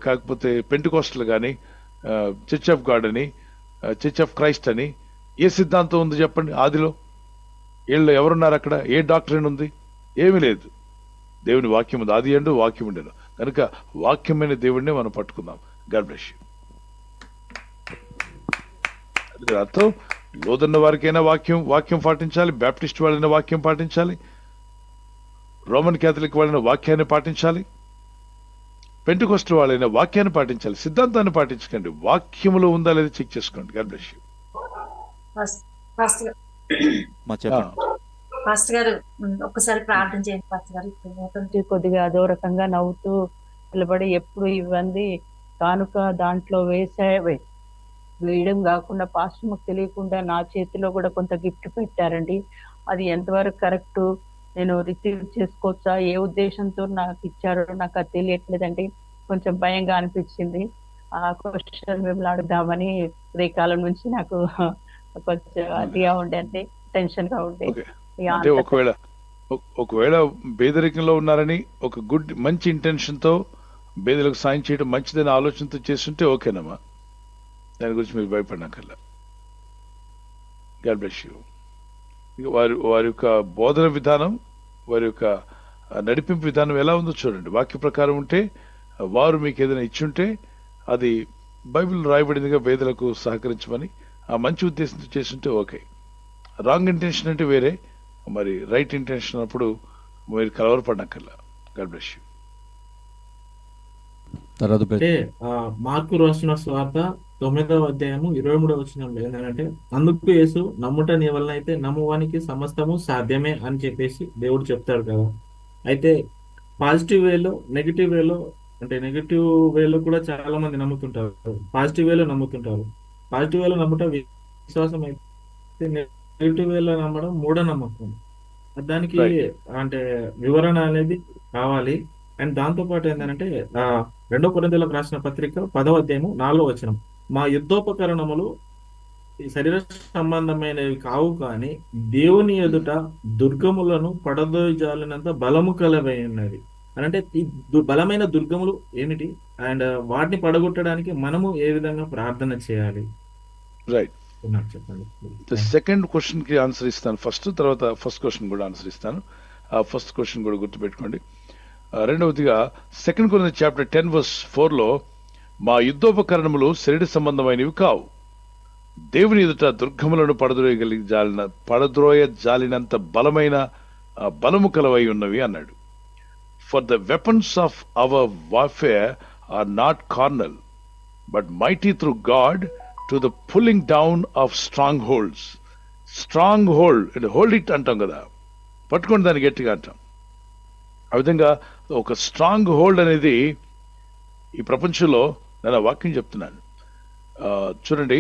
కాకపోతే పెంటికోస్టల్ కానీ, చర్చ్ ఆఫ్ గాడ్ అని, చర్చ్ ఆఫ్ క్రైస్ట్ అని ఏ సిద్ధాంతం ఉంది చెప్పండి? ఆదిలో వీళ్ళు ఎవరున్నారు అక్కడ? ఏ డాక్టరీన్ ఉంది? ఏమీ లేదు. దేవుని వాక్యం ఉంది. ఆది యందు వాక్యం ఉండేను కనుక వాక్యమైన దేవుడిని మనం పట్టుకుందాం. God bless you. అర్థం లోదన్న వారికైనా వాక్యం పాటించాలి, బ్యాప్టిస్ట్ వాళ్ళైనా వాక్యం పాటించాలి, రోమన్ క్యాథలిక్ వాళ్ళైనా వాక్యాన్ని పాటించాలి, పెంటెకోస్ట్ వాళ్ళైనా వాక్యాన్ని పాటించాలి. సిద్ధాంతాన్ని పాటించకండి, వాక్యములో ఉందా లేదా చెక్ చేసుకోండి. God bless you. పాస్టర్ గారు ఒక్కసారి ప్రార్థన చేయండి పాస్టర్ గారు. ఇప్పుడు కొద్దిగా అదో రకంగా నవ్వుతూ నిలబడి ఎప్పుడు ఇవ్వండి కానుక దాంట్లో వేయడం కాకుండా పాస్టర్ మాకు తెలియకుండా నా చేతిలో కూడా కొంత గిఫ్ట్ పెట్టారండి. అది ఎంతవరకు కరెక్ట్, నేను రిసీవ్ చేసుకోవచ్చా, ఏ ఉద్దేశంతో నాకు ఇచ్చారో నాకు అది తెలియట్లేదండి. కొంచెం భయంగా అనిపించింది. ఆ క్వశ్చన్ మిమ్మల్ని అడుగుదామని ఉదయకాలం నుంచి నాకు కొంచెం అదిగా ఉండే, అంటే టెన్షన్ గా ఉండే. అంటే ఒకవేళ పేదరికంలో ఉన్నారని ఒక మంచి ఇంటెన్షన్ తో పేదలకు సాయం చేయడం మంచిదని ఆలోచనతో చేస్తుంటే ఓకేనమ్మా, దాని గురించి మీరు భయపడినాకల్లా. God bless you. వారి యొక్క బోధన విధానం, వారి యొక్క నడిపింపు విధానం ఎలా ఉందో చూడండి. వాక్య ప్రకారం ఉంటే, వారు మీకు ఏదైనా ఇచ్చుంటే అది బైబిల్ రాయబడిందిగా పేదలకు సహకరించమని ఆ మంచి ఉద్దేశంతో చేస్తుంటే ఓకే. రాంగ్ ఇంటెన్షన్ అంటే వేరే, మరి రైట్ ఇంటెన్షన్ అప్పుడు మీరు కలవరపడనక్కర్లా. God bless you. తర్వాత అంటే మార్కు రాసిన స్వార్త 9వ అధ్యాయము 23వ వచనంలో ఏంటంటే, అందుకు యేసు నమ్ముట నీ వలన అయితే నమ్మువానికి సమస్తము సాధ్యమే అని చెప్పేసి దేవుడు చెప్తాడు కదా. అయితే పాజిటివ్ వేలో నెగిటివ్ వేలో, అంటే నెగిటివ్ వేలో కూడా చాలా మంది నమ్ముతుంటారు, పాజిటివ్ వేలో నమ్ముతుంటారు. పాజిటివ్ వేలో నమ్ముట విశ్వాసం అయితే, నెగిటివ్ వేలో నమ్మడం మూఢనమ్మకం. దానికి అంటే వివరణ అనేది కావాలి. అండ్ దాంతో పాటు ఏంటంటే 2 కొరింథీయులకు రాసిన పత్రిక 10వ అధ్యాయము 4వ వచనం, మా యుద్ధోపకరణములు ఈ శరీర సంబంధమైనవి కావు కానీ దేవుని ఎదుట దుర్గములను పడదోయజాలినంత బలము కలవై ఉన్నది అని. అంటే ఈ బలమైన దుర్గములు ఏమిటి, అండ్ వాటిని పడగొట్టడానికి మనము ఏ విధంగా ప్రార్థన చేయాలి? రైట్. చెప్పండి. సెకండ్ క్వశ్చన్ కి ఆన్సర్ ఇస్తాను ఫస్ట్, తర్వాత ఫస్ట్ క్వశ్చన్ కూడా ఆన్సర్ ఇస్తాను. ఆ ఫస్ట్ క్వశ్చన్ కూడా గుర్తుపెట్టుకోండి. రెండవదిగా 2 కొరింథీ చాప్టర్ 10:4లో మా యుద్ధోపకరణములు శరీర సంబంధమైనవి కావు, దేవుని ఎదుట దుర్గములను పడద్రోయ జాలినంత బలమైన బలము కలవై ఉన్నవి అన్నాడు. For the weapons of our warfare are not carnal but mighty through God to the pulling down of strongholds. Strong hold it అంటాం కదా, పట్టుకోండి దాన్ని గట్టిగా అంటాం. ఆ విధంగా ఒక స్ట్రాంగ్ హోల్డ్ అనేది ఈ ప్రపంచంలో, నేను వాక్యం చెప్తున్నాను చూడండి.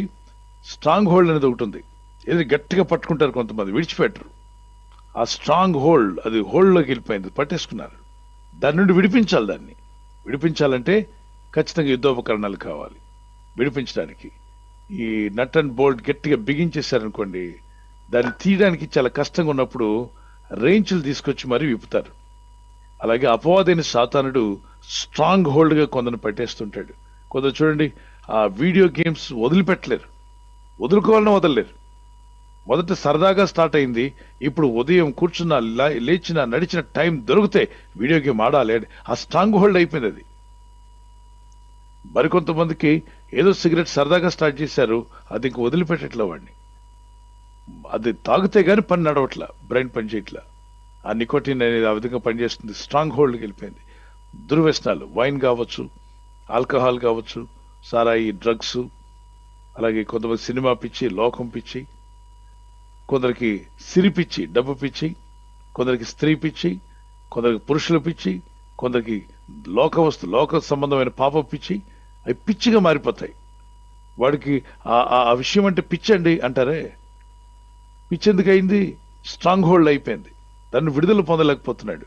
స్ట్రాంగ్ హోల్డ్ అనేది ఒకటి ఉంది, ఏది గట్టిగా పట్టుకుంటారు కొంతమంది, విడిచిపెట్టరు. ఆ స్ట్రాంగ్ హోల్డ్ అది హోల్డ్లోకి వెళ్ళిపోయింది, పట్టేసుకున్నారు. దాని నుండి విడిపించాలి. దాన్ని విడిపించాలంటే ఖచ్చితంగా యుద్ధోపకరణాలు కావాలి విడిపించడానికి. ఈ నట్ అండ్ బోల్ట్ గట్టిగా బిగించేశారనుకోండి, దాన్ని తీయడానికి చాలా కష్టంగా ఉన్నప్పుడు రేంచులు తీసుకొచ్చి మరీ విప్పుతారు. అలాగే అపవాదైన సాతానుడు స్ట్రాంగ్ హోల్డ్ గా కొందరు పట్టేస్తుంటాడు. కొందరు చూడండి, ఆ వీడియో గేమ్స్ వదిలిపెట్టలేరు, వదులుకోవాలని వదలలేరు. మొదట సరదాగా స్టార్ట్ అయింది, ఇప్పుడు ఉదయం కూర్చున్న లేచిన నడిచిన టైం దొరికితే వీడియో గేమ్ ఆడాలి, ఆ స్ట్రాంగ్ హోల్డ్ అయిపోయింది అది. మరికొంతమందికి ఏదో సిగరెట్ సరదాగా స్టార్ట్ చేశారు, అది ఇంక వదిలిపెట్టట్లే వాడిని. అది తాగితే గానీ పని నడవట్లా, బ్రెయిన్ పని చేయట్లా. ఆ నికోటిన్ అనేది ఆ విధంగా పనిచేస్తుంది, స్ట్రాంగ్ హోల్డ్కి వెళ్ళిపోయింది. దుర్వ్యసనాలు, వైన్ కావచ్చు, ఆల్కహాల్ కావచ్చు, సారాయి, డ్రగ్స్, అలాగే కొంతమంది సినిమా పిచ్చి, లోకం పిచ్చి, కొందరికి సిరి పిచ్చి, డబ్బు పిచ్చి, కొందరికి స్త్రీ పిచ్చి, కొందరికి పురుషుల పిచ్చి, కొందరికి లోక సంబంధమైన పాప పిచ్చి. అవి పిచ్చిగా మారిపోతాయి. వాడికి ఆ విషయం అంటే పిచ్చండి అంటారే, పిచ్చి ఎందుకు అయింది? స్ట్రాంగ్ హోల్డ్ అయిపోయింది, దాన్ని విడుదల పొందలేకపోతున్నాడు.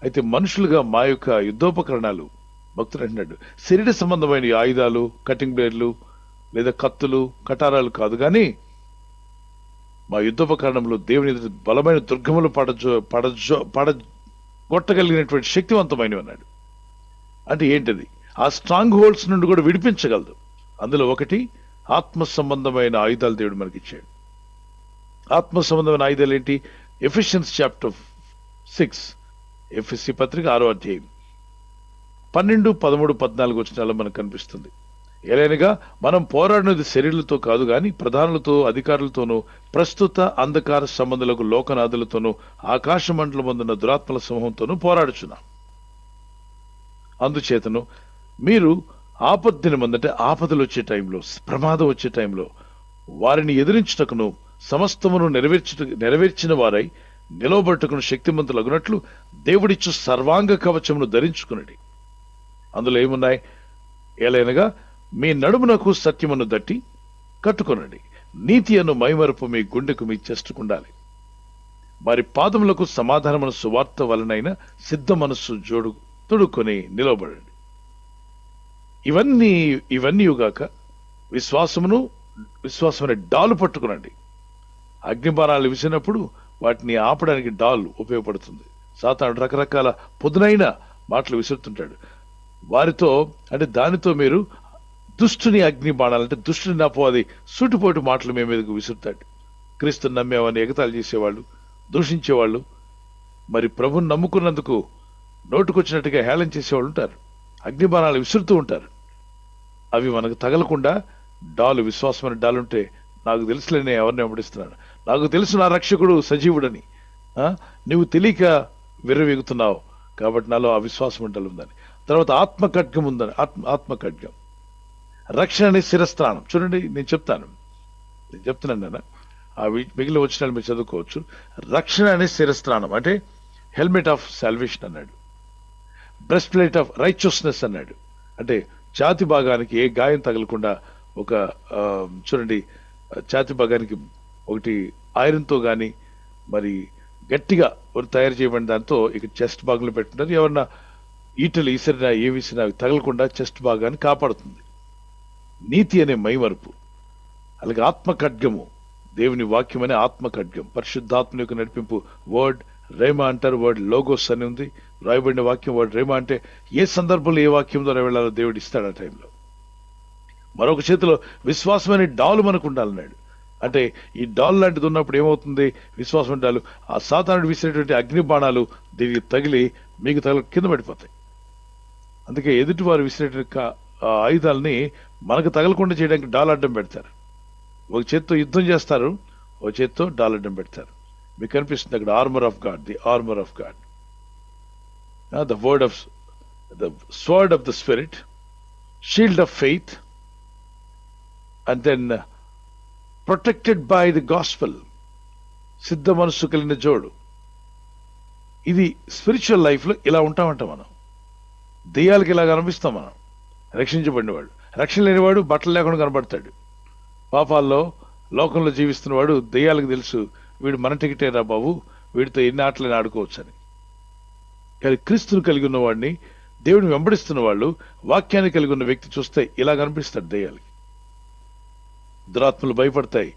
అయితే మనుషులుగా మా యొక్క యుద్ధోపకరణాలు, భక్తులు అంటున్నాడు, శరీర సంబంధమైన ఆయుధాలు, కటింగ్ బ్లేడ్లు లేదా కత్తులు, కటారాలు కాదు, కానీ మా యుద్ధోపకరణంలో దేవుని బలమైన దుర్గములు పడగొట్టగలిగినటువంటి శక్తివంతమైనవి అన్నాడు. అంటే ఏంటది? ఆ స్ట్రాంగ్ హోల్డ్స్ నుండి కూడా విడిపించగలదు. అందులో ఒకటి ఆత్మ సంబంధమైన ఆయుధాలు దేవుడు మనకిచ్చాడు. ఆత్మ సంబంధమైన ఆయుధాలు ఏంటి? ఎఫెసియన్స్ చాప్టర్ 6, ఎఫెసీ పత్రిక 6వ అధ్యాయం 12, 13, 14 వచనాల్లో మనకు కనిపిస్తుంది. ఎలానగా మనం పోరాడినది శరీరులతో కాదు గాని ప్రధానులతో, అధికారులతోనూ, ప్రస్తుత అంధకార సంబంధులకు, లోకనాథులతోనూ, ఆకాశ మండలమందున్న దురాత్మల సమూహంతోనూ పోరాడుచున్నాం. అందుచేతను మీరు ఆపద్దినమందంటే ఆపదలు వచ్చే టైంలో, ప్రమాదం వచ్చే టైంలో వారిని ఎదిరించుటకును సమస్తమును నెరవేర్చిన వారై నిలవబట్టుకుని శక్తిమంతులగునట్లు దేవుడిచ్చు సర్వాంగ కవచమును ధరించుకునడి. అందులో ఏమున్నాయి? ఏలైనగా మీ నడుమునకు సత్యమును దట్టి కట్టుకొనండి, నీతి అను మైమరుపు మీ గుండెకు మీ చెస్టుకుండాలి, వారి పాదములకు సమాధానమును సువార్త వలనైన సిద్ధ మనస్సు తొడుక్కొని నిలవబడండి. ఇవన్నీయుగాక విశ్వాసమనే డాలు పట్టుకునండి. అగ్నిబాణాలు విసినప్పుడు వాటిని ఆపడానికి డాల్ ఉపయోగపడుతుంది. సాతానుడు రకరకాల పొదునైన మాటలు విసురుతుంటాడు. వారితో అంటే దానితో మీరు దుష్టుని అగ్ని బాణాలంటే దుష్టుని అపవాది సూటిపోటు మాటలు మీ మీదకు విసురుతాడు. క్రీస్తుని నమ్మేవాడిని ఎగతాళి చేసేవాళ్ళు, దూషించేవాళ్ళు, మరి ప్రభుని నమ్ముకున్నందుకు నోటుకొచ్చినట్టుగా హేళన చేసేవాళ్ళు ఉంటారు. అగ్ని బాణాలు విసురుతూ ఉంటారు. అవి మనకు తగలకుండా డాలు, విశ్వాసమైన డాలుంటే నాకు తెలుసులే నేను ఎవరిని వెంబడిస్తున్నాను, నాకు తెలుసు నా రక్షకుడు సజీవుడని, నువ్వు తెలియక విర్రవీగుతున్నావు కాబట్టి నాలో అవిశ్వాసం ఉండాలి ఉందని. తర్వాత ఆత్మఖడ్గం ఉందని, ఆత్మఖడ్గం రక్షణ అనే శిరస్త్రాణం. చూడండి నేను చెప్తున్నాను నాన్న, ఆ మిగిలిన వచ్చిన మీరు చదువుకోవచ్చు. రక్షణ అనే శిరస్త్రాణం అంటే హెల్మెట్ ఆఫ్ సాల్వేషన్ అన్నాడు, బ్రెస్ట్ ప్లేట్ ఆఫ్ రైచియస్నెస్ అన్నాడు. అంటే ఛాతి భాగానికి ఏ గాయం తగలకుండా ఒక చూడండి ఛాతి భాగానికి ఒకటి ఐరన్తో కానీ మరి గట్టిగా తయారు చేయబడిన దాంతో ఇక చెస్ట్ భాగంలో పెట్టుకుంటారు. ఎవరన్నా ఈటలు ఈసరినా ఏ విసినా తగలకుండా చెస్ట్ భాగాన్ని కాపాడుతుంది. నీతి అనే మైమరుపు, అలాగే ఆత్మఖడ్గము, దేవుని వాక్యం అనే ఆత్మఖడ్గం, పరిశుద్ధాత్మ యొక్క నడిపింపు. వర్డ్ రేమా అంటారు, వర్డ్ లోగోస్ అని ఉంది రాయబడిన వాక్యం. వర్డ్ రేమా అంటే ఏ సందర్భంలో ఏ వాక్యం ద్వారా వెళ్ళాలో దేవుడు ఇస్తాడు ఆ టైంలో. మరొక చేతిలో విశ్వాసమైన డాలు మనకు ఉండాలన్నాడు. అంటే ఈ డాల్ లాంటిది ఉన్నప్పుడు ఏమవుతుంది, విశ్వాసం డాలు ఆ సాతానుడు విసిరేటువంటి అగ్ని బాణాలు దీనికి తగిలి మీకు కింద పడిపోతాయి. అందుకే ఎదుటి వారు విసిరేటువంటి ఆయుధాలని మనకు తగలకుండా చేయడానికి డాల్ అడ్డం పెడతారు. ఒక చేత్తో యుద్ధం చేస్తారు, ఒక చేత్తో డాల్ అడ్డం పెడతారు. మీకు కనిపిస్తుంది అక్కడ armour of God, the armour of God, the word of the sword of the spirit, shield of faith, and then protected by the gospel, సిద్ధ మనస్సు కలిగిన జోడు. ఇది స్పిరిచువల్ లైఫ్లో ఇలా ఉంటామంట మనం. దెయ్యాలకి ఇలా కనిపిస్తాం మనం. రక్షించబడినవాడు, రక్షణ లేనివాడు బట్టలు లేకుండా కనబడతాడు. పాపాల్లో లోకంలో జీవిస్తున్నవాడు దెయ్యాలకు తెలుసు వీడు మన టికెటేరా బాబు, వీడితో ఎన్ని ఆటలని ఆడుకోవచ్చు అని. కానీ క్రీస్తును కలిగి ఉన్నవాడిని, దేవుడిని వెంబడిస్తున్న వాళ్ళు, వాక్యాన్ని కలిగి ఉన్న వ్యక్తి చూస్తే ఇలా కనిపిస్తాడు దెయ్యాలకి. దురాత్మలు భయపడతాయి.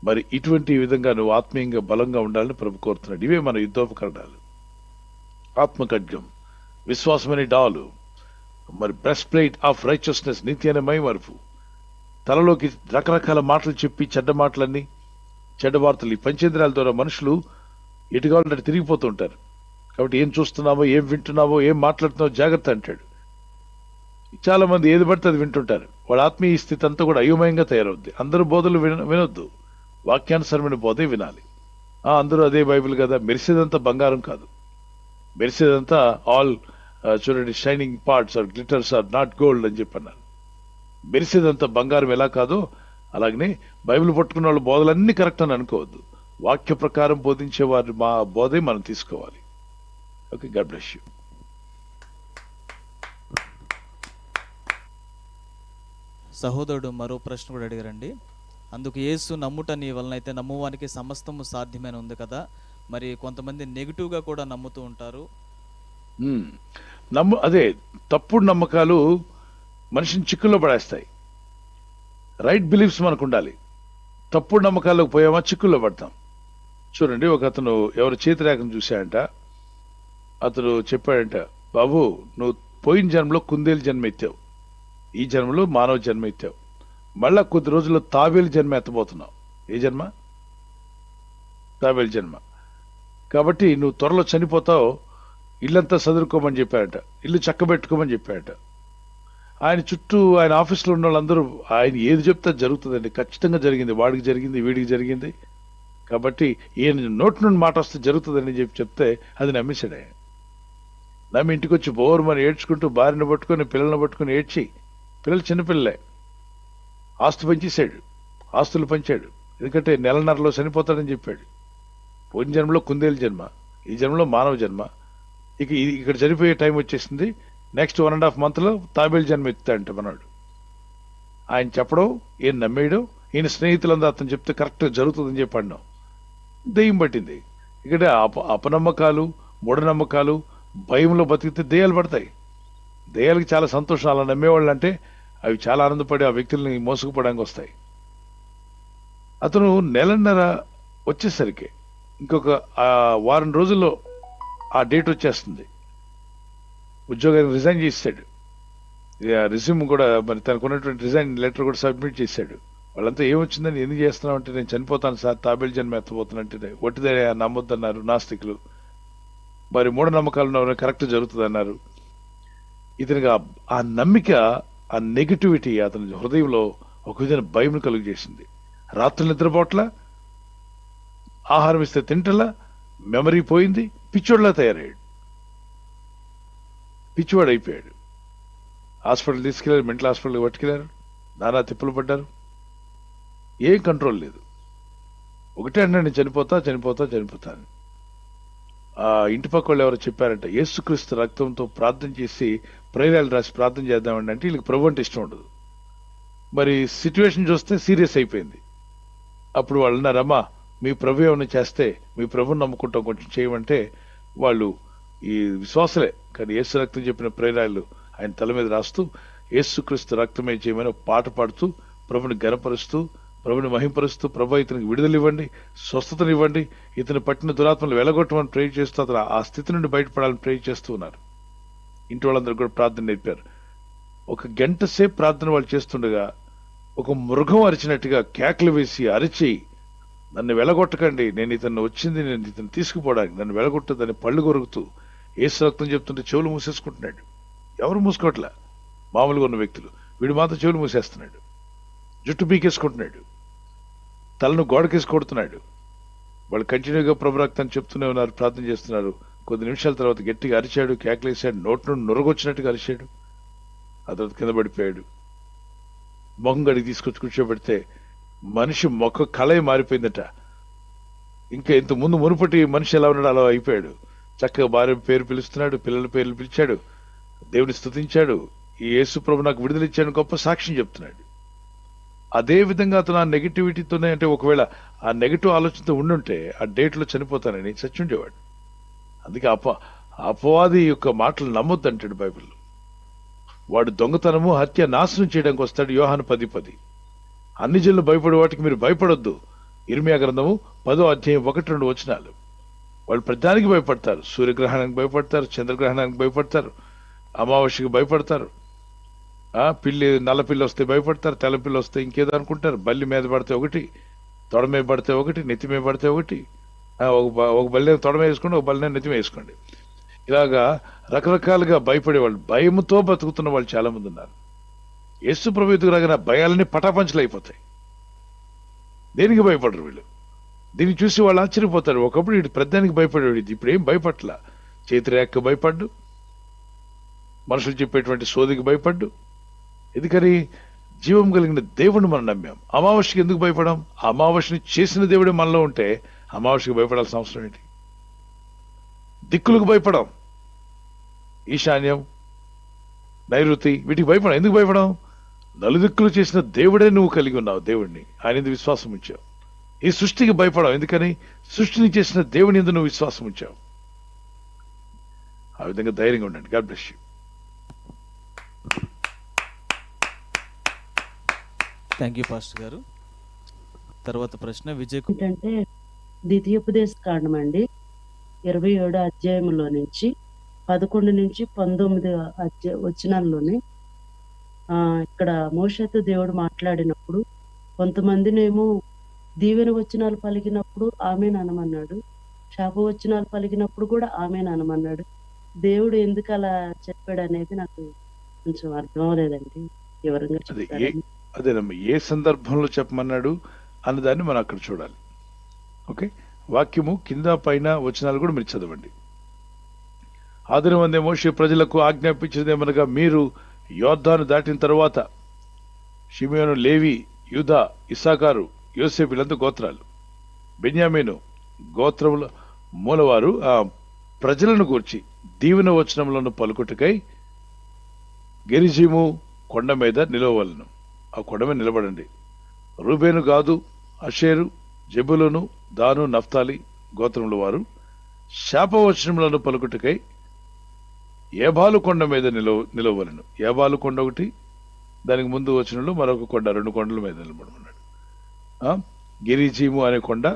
మరి ఇటువంటి విధంగా నువ్వు ఆత్మీయంగా బలంగా ఉండాలని ప్రభు కోరుతున్నాడు. ఇవే మన యుద్ధోపకరణాలు. ఆత్మఖడ్గం, విశ్వాసమనే డాలు, మరి బ్రెస్ట్ ప్లేట్ ఆఫ్ రైచియస్నెస్, నీతి అనే మైమరుపు. తలలోకి రకరకాల మాటలు చెప్పి చెడ్డ మాటలన్నీ, చెడ్డ వార్తలు. ఈ పంచేంద్రాల ద్వారా మనుషులు ఎటు కావాలంటే తిరిగిపోతూ ఉంటారు. కాబట్టి ఏం చూస్తున్నావో, ఏం వింటున్నావో, ఏం మాట్లాడుతున్నావో జాగ్రత్త అంటాడు. చాలా మంది ఏది పడితే అది వింటుంటారు. వాళ్ళ ఆత్మీయ స్థితి అంతా కూడా అయోమయంగా తయారవుద్ది. అందరూ బోధలు వినొద్దు, వాక్యానుసరమైన బోధే వినాలి. అందరూ అదే బైబిల్ కదా, మెరిసేదంతా బంగారం కాదు, మెరిసేదంతా ఆల్ చూడండి shining parts are glitters are not gold అని చెప్పన్నారు. మెరిసేదంతా బంగారం ఎలా కాదో అలాగనే బైబిల్ పట్టుకున్న వాళ్ళు బోధలన్నీ కరెక్ట్ అని అనుకోవద్దు. వాక్య ప్రకారం బోధించే వారి మా బోధే మనం తీసుకోవాలి. Okay, God bless you. సహోదరుడు మరో ప్రశ్న కూడా అడిగారండి. అందుకు యేసు నమ్ముట నీ వలన అయితే నమ్మువానికి సమస్తము సాధ్యమైన ఉంది కదా, మరి కొంతమంది నెగిటివ్గా కూడా నమ్ముతూ ఉంటారు. అదే తప్పుడు నమ్మకాలు మనిషిని చిక్కుల్లో పడేస్తాయి. రైట్ బిలీఫ్స్ మనకు ఉండాలి. తప్పుడు నమ్మకాల్లోకి పోయామా చిక్కుల్లో పడతాం. చూడండి, ఒక అతను ఎవరు చేతిరేఖను చూశాడంట. అతను చెప్పాడంట, బాబు నువ్వు పోయిన జన్మలో కుందేలు జన్మ ఎత్తావు, ఈ జన్మలో మానవ జన్మ ఎత్తావు, మళ్ళా కొద్ది రోజుల్లో తాబేలు జన్మ ఎత్తబోతున్నావు. ఏ జన్మ? తాబేలు జన్మ. కాబట్టి నువ్వు త్వరలో చనిపోతావు, ఇల్లంతా చదువుకోమని చెప్పాడట, ఇల్లు చక్కబెట్టుకోమని చెప్పాడట. ఆయన చుట్టూ ఆయన ఆఫీస్లో ఉన్న వాళ్ళందరూ ఆయన ఏది చెప్తే జరుగుతుందండి. ఖచ్చితంగా జరిగింది, వాడికి జరిగింది, వీడికి జరిగింది. కాబట్టి ఈయన నోటి నుండి మాట వస్తే జరుగుతుందని చెప్తే అది నమ్మేశాడు. ఆయన నమ్మి ఇంటికి వచ్చి బోర్మని ఏడ్చుకుంటూ భార్యను పట్టుకొని పిల్లలను పట్టుకొని ఏడ్చి, పిల్లలు చిన్నపిల్లలే, ఆస్తు పంచేశాడు, ఆస్తులు పంచాడు. ఎందుకంటే నెలన్నరలో చనిపోతాడని చెప్పాడు. పోయిన జన్మలో కుందేలు జన్మ, ఈ జన్మలో మానవ జన్మ. ఇక్కడ చనిపోయే టైం వచ్చేసింది. నెక్స్ట్ 1.5 months తాబేలు జన్మ ఎత్తాడంట మనవాడు. ఆయన చెప్పడం, ఈయన నమ్మేయడం, ఈయన స్నేహితులందరూ అతను చెప్తే కరెక్ట్గా జరుగుతుందని చెప్పాడు. దెయ్యం పట్టింది. ఇక్కడ అపనమ్మకాలు, మూఢనమ్మకాలు, భయంలో బతికితే దెయ్యాలు పడతాయి. దెయ్యాలకి చాలా సంతోషం. అలా నమ్మేవాళ్ళు అంటే అవి చాలా ఆనందపడి ఆ వ్యక్తుల్ని మోసుకుపోవడానికి వస్తాయి. అతను నెలన్నర వచ్చేసరికి ఇంకొక వారం రోజుల్లో ఆ డేట్ వచ్చేస్తుంది. ఉద్యోగాన్ని రిజైన్ చేశాడు. రిజ్యూమ్ కూడా మరి తనకు ఉన్నటువంటి రిజైన్ లెటర్ కూడా సబ్మిట్ చేశాడు. వాళ్ళంతా ఏమొచ్చిందని ఎందుకు చేస్తున్నావు అంటే, నేను చనిపోతాను సార్, తాబేలు జన్మ ఎత్తబోతున్నట్టే, ఒట్టిదే నమ్మొద్దన్నారు నాస్తికులు. మరి మూఢనమ్మకాలు కరెక్ట్ జరుగుతుంది అన్నారు. ఇతనికి ఆ నమ్మిక, ఆ నెగిటివిటీ అతని హృదయంలో ఒక విధమైన భయం కలుగు చేసింది. రాత్రులు నిద్రపోట్ల, ఆహారం ఇస్తే తింటలా, మెమరీ పోయింది, పిచ్చోడ్లా తయారయ్యాడు, పిచ్చివాడు అయిపోయాడు. హాస్పిటల్ తీసుకెళ్లారు, మెంటల్ హాస్పిటల్కి పట్టుకెళ్లారు, నానా తిప్పులు పడ్డారు, ఏం కంట్రోల్ లేదు. ఒకటే అన్నాడు, నేను చనిపోతాను. ఆ ఇంటి పక్క వాళ్ళు ఎవరో చెప్పారంట, యేసుక్రీస్తు రక్తంతో ప్రార్థన చేసి ప్రేరాలు రాసి ప్రార్థన చేద్దామండి అంటే వీళ్ళకి ప్రభు అంటే ఇష్టం ఉండదు. మరి సిచ్యువేషన్ చూస్తే సీరియస్ అయిపోయింది. అప్పుడు వాళ్ళు అన్నారమ్మా, మీ ప్రభు ఏమైనా చేస్తే మీ ప్రభుని నమ్ముకుంటాం, కొంచెం చేయమంటే వాళ్ళు ఈ విశ్వాసలే కానీ యేసు రక్తం చెప్పిన ప్రేరాలు ఆయన తల మీద రాస్తూ యేసుక్రీస్తు రక్తమే చేయమని ఒక పాట పాడుతూ ప్రభుని గనపరుస్తూ, ప్రభుని మహింపరుస్తూ, ప్రభు ఇతనికి విడుదలివ్వండి, స్వస్థతనివ్వండి, ఇతను పట్టిన దురాత్మలు వెలగొట్టమని ప్రే చేస్తూ అతను ఆ స్థితి నుండి బయటపడాలని ప్రే చేస్తూ ఉన్నారు. ఇంటి వాళ్ళందరూ కూడా ప్రార్థన నేర్పారు. 1 గంట సేపు ప్రార్థన వాళ్ళు చేస్తుండగా ఒక మృగం అరిచినట్టుగా కేకలు వేసి అరిచి, నన్ను వెలగొట్టకండి, నేను ఇతను తీసుకుపోవడానికి, నన్ను వెలగొట్టదని పళ్ళు కొరుకుతూ యేసు రక్తం చెప్తుంటే చెవులు మూసేసుకుంటున్నాడు. ఎవరు మూసుకోవట్లా, మామూలుగా ఉన్న వ్యక్తులు. వీడు మాత్రం చెవులు మూసేస్తున్నాడు, జుట్టు పీకేసుకుంటున్నాడు, తలను గోడకేసి కొడుతున్నాడు. వాళ్ళు కంటిన్యూగా ప్రభు రక్తాన్ని చెప్తూనే ఉన్నారు, ప్రార్థన చేస్తున్నారు. కొద్ది నిమిషాల తర్వాత గట్టిగా అరిచాడు, కేకలేసాడు, నోటి నుండి నురగొచ్చినట్టుగా అరిచాడు. ఆ తర్వాత కింద పడిపోయాడు. మొహం గడికి తీసుకొచ్చి కూర్చోబెడితే మనిషి మొక్క కళే మారిపోయిందట. ఇంకా ఇంత మునుపటి మనిషి ఎలా ఉన్నాడు అలా అయిపోయాడు. చక్కగా భార్య పేరు పిలుస్తున్నాడు, పిల్లల పేర్లు పిలిచాడు, దేవుని స్తుతించాడు, ఈ యేసు ప్రభు నాకు విడుదలిచ్చాడు, గొప్ప సాక్ష్యం చెప్తున్నాడు. అదే విధంగా అతను ఆ నెగిటివిటీతోనే, అంటే ఒకవేళ ఆ నెగిటివ్ ఆలోచనతో ఉండుంటే ఆ డేట్లో చనిపోతానని చచ్చుండేవాడు. అందుకే అపవాది యొక్క మాటలు నమ్మొద్దంటాడు బైబిల్లో. వాడు దొంగతనము, హత్య, నాశనం చేయడానికి వస్తాడు. యోహాను 10:10. అన్ని జనులు భయపడే వాటికి మీరు భయపడొద్దు. ఇర్మియా గ్రంథము 10వ అధ్యాయం 1-2 వచనాలు. వాళ్ళు ప్రతిదానికి భయపడతారు. సూర్యగ్రహణానికి భయపడతారు, చంద్రగ్రహణానికి భయపడతారు, అమావాస్యకి భయపడతారు, నల్ల పిల్లి వస్తే భయపడతారు, తెల్ల పిల్లి వస్తే ఇంకేదో అనుకుంటారు, బల్లి మీద పడితే ఒకటి, తొడ మీద పడితే ఒకటి, నెత్తి మీద పడితే ఒకటి, ఒక బల్లి తొడ మీద వేసుకోండి, ఒక బల్లి నెత్తి మీద వేసుకోండి. ఇలాగా రకరకాలుగా భయపడేవాళ్ళు, భయముతో బతుకుతున్న వాళ్ళు చాలా మంది ఉన్నారు. యేసు ప్రభు ఎదుగు రాగానే భయాలన్నీ పటాపంచలు అయిపోతాయి. దేనికి భయపడరు వీళ్ళు. దీన్ని చూసి వాళ్ళు ఆశ్చర్యపోతారు. ఒకప్పుడు వీడు ప్రధానికి భయపడేవాడు, ఇప్పుడు ఏం భయపట్ల. చేతిరేఖకు భయపడ్డు, మనుషులు చెప్పేటువంటి సోదికి భయపడ్డు. ఎందుకని? జీవం కలిగిన దేవుడిని మనం నమ్మాం. అమావాస్యకి ఎందుకు భయపడాం? అమావాస్యని చేసిన దేవుడే మనలో ఉంటే అమావాస్యకి భయపడాల్సిన అవసరం ఏంటి? దిక్కులకు భయపడాం, ఈశాన్యం, నైరుతి, వీటికి భయపడాం. ఎందుకు భయపడాం? నలుదిక్కులు చేసిన దేవుడే నువ్వు కలిగి ఉన్నావు, దేవుడిని, ఆయన ఎందుకు విశ్వాసం ఉంచావు. ఈ సృష్టికి భయపడావు. ఎందుకని? సృష్టిని చేసిన దేవుని ఎందుకు నువ్వు విశ్వాసం ఉంచావు. ఆ విధంగా ధైర్యంగా ఉండండి. God bless you. Thank you pastor గారు. తర్వాత ప్రశ్న విజయ్ ఏంటంటే ద్వితీయోపదేశ కాండం అండి 27వ అధ్యాయంలో నుంచి 11 నుంచి 19 వచనాల్లోనే ఇక్కడ మోషేతో దేవుడు మాట్లాడినప్పుడు కొంతమందినేమో దీవెన వచనాలు పలికినప్పుడు ఆమెను అనమన్నాడు, శాప వచనాలు పలికినప్పుడు కూడా ఆమెను అనమన్నాడు. దేవుడు ఎందుకు అలా చెప్పాడు అనేది నాకు కొంచెం అర్థం అవ్వలేదండి, వివరంగా చెప్తారని. అదేనమ్మా, ఏ సందర్భంలో చెప్పమన్నాడు అన్నదాన్ని మనం అక్కడ చూడాలి. ఓకే, వాక్యము కింద పైన వచనాలు కూడా మీరు చదవండి. ఆదిన వందే మోషే ప్రజలకు ఆజ్ఞాపించేదేమనగా, మీరు యోర్దాను దాటిన తర్వాత షిమియోను, లేవి, యూదా, ఇస్సాకారు, యోసేపు వీళ్ళంతా గోత్రాలు, బెన్యామీను గోత్రముల మూలవారు ఆ ప్రజలను గూర్చి దీవెన వచనములను పలుకుటకై గెరిజీము కొండ మీద నిలవలను. ఆ కొండ మీద నిలబడండి. రూబేను, గాదు, అషేరు, జెబులును, దాను, నఫ్తాలి గోత్రముల వారు శాపవచనములను పలుకుటకై ఏబాలు కొండ మీద నిలవలను. ఏబాలు కొండ ఒకటి, దానికి ముందు వచనంలో మరొక కొండ, 2 కొండల మీద నిలబడమన్నాడు. గిరిజీము అనే కొండ,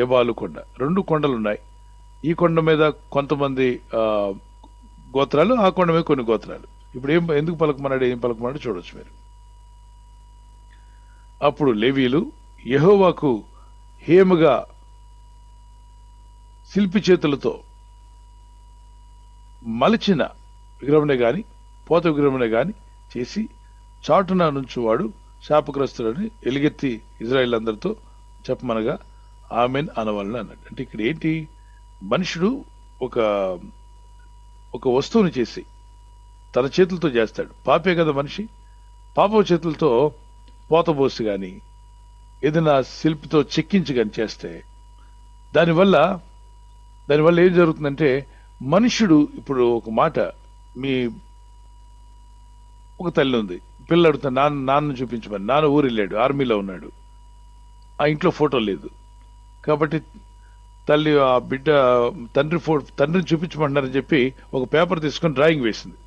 ఏబాలు కొండ, 2 కొండలు ఉన్నాయి. ఈ కొండ మీద కొంతమంది గోత్రాలు, ఆ కొండ మీద కొన్ని గోత్రాలు. ఇప్పుడు ఎందుకు పలకమన్నాడు, ఏం పలకమన్నాడు చూడొచ్చు మీరు. అప్పుడు లేవీయులు యెహోవాకు హేమగా శిల్పి చేతులతో మలిచిన విగ్రహమునే గాని పోత విగ్రహమునే గాని చేసి చాటున నుంచువాడు శాపగ్రస్తుడని ఎలుగెత్తి ఇజ్రాయేల్ అందరితో చెప్పమనగా ఆమెన్ అనవలన అన్నాడు. అంటే ఇక్కడ ఏంటి, మనుషుడు ఒక వస్తువుని చేసి తన చేతులతో చేస్తాడు. పాపే కదా మనిషి. పాప చేతులతో పోతబోసి కానీ ఏదైనా శిల్పితో చెక్కించి కానీ చేస్తే దానివల్ల ఏం జరుగుతుందంటే, మనుషుడు ఇప్పుడు ఒక మాట, మీ ఒక తల్లి ఉంది, పిల్ల అడుగుతా నాన్న చూపించమని, నాన్న ఊరు వెళ్ళాడు, ఆర్మీలో ఉన్నాడు, ఆ ఇంట్లో ఫోటో లేదు కాబట్టి తల్లి ఆ బిడ్డ తండ్రిని చూపించమంటున్నారని చెప్పి ఒక పేపర్ తీసుకొని డ్రాయింగ్ వేసింది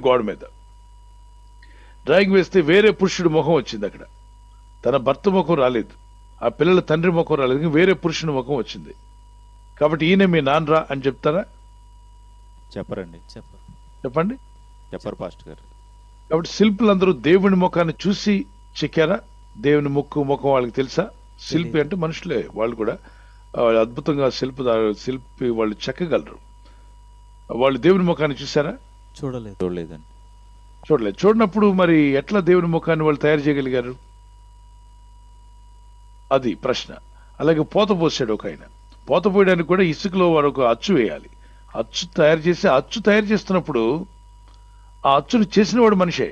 గోడ మీద. డ్రాయింగ్ వేస్తే వేరే పురుషుడి ముఖం వచ్చింది అక్కడ. తన భర్త ముఖం రాలేదు, ఆ పిల్లల తండ్రి ముఖం రాలేదు, వేరే పురుషుని ముఖం వచ్చింది. కాబట్టి ఈయన మీ నాన్నరా అని చెప్తారా? చెప్పరండి. చెప్పండి. చెప్పరు పాస్టర్ గారు. కాబట్టి శిల్పులందరూ దేవుని ముఖాన్ని చూసి చెక్కారా? దేవుని ముఖం వాళ్ళకి తెలుసా? శిల్పి అంటే మనుషులే, వాళ్ళు కూడా అద్భుతంగా శిల్పి వాళ్ళు చెక్కగలరు. వాళ్ళు దేవుని ముఖాన్ని చూసారా? చూడలేదండి. చూడలేదు. చూడనప్పుడు మరి ఎట్లా దేవుని ముఖాన్ని వాళ్ళు తయారు చేయగలిగారు? అది ప్రశ్న. అలాగే పోత పోసాడు ఒక ఆయన. పోత పోయడానికి కూడా ఇసుకలో వాడు ఒక అచ్చు వేయాలి. అచ్చు తయారు చేస్తున్నప్పుడు ఆ అచ్చును చేసిన వాడు మనిషే.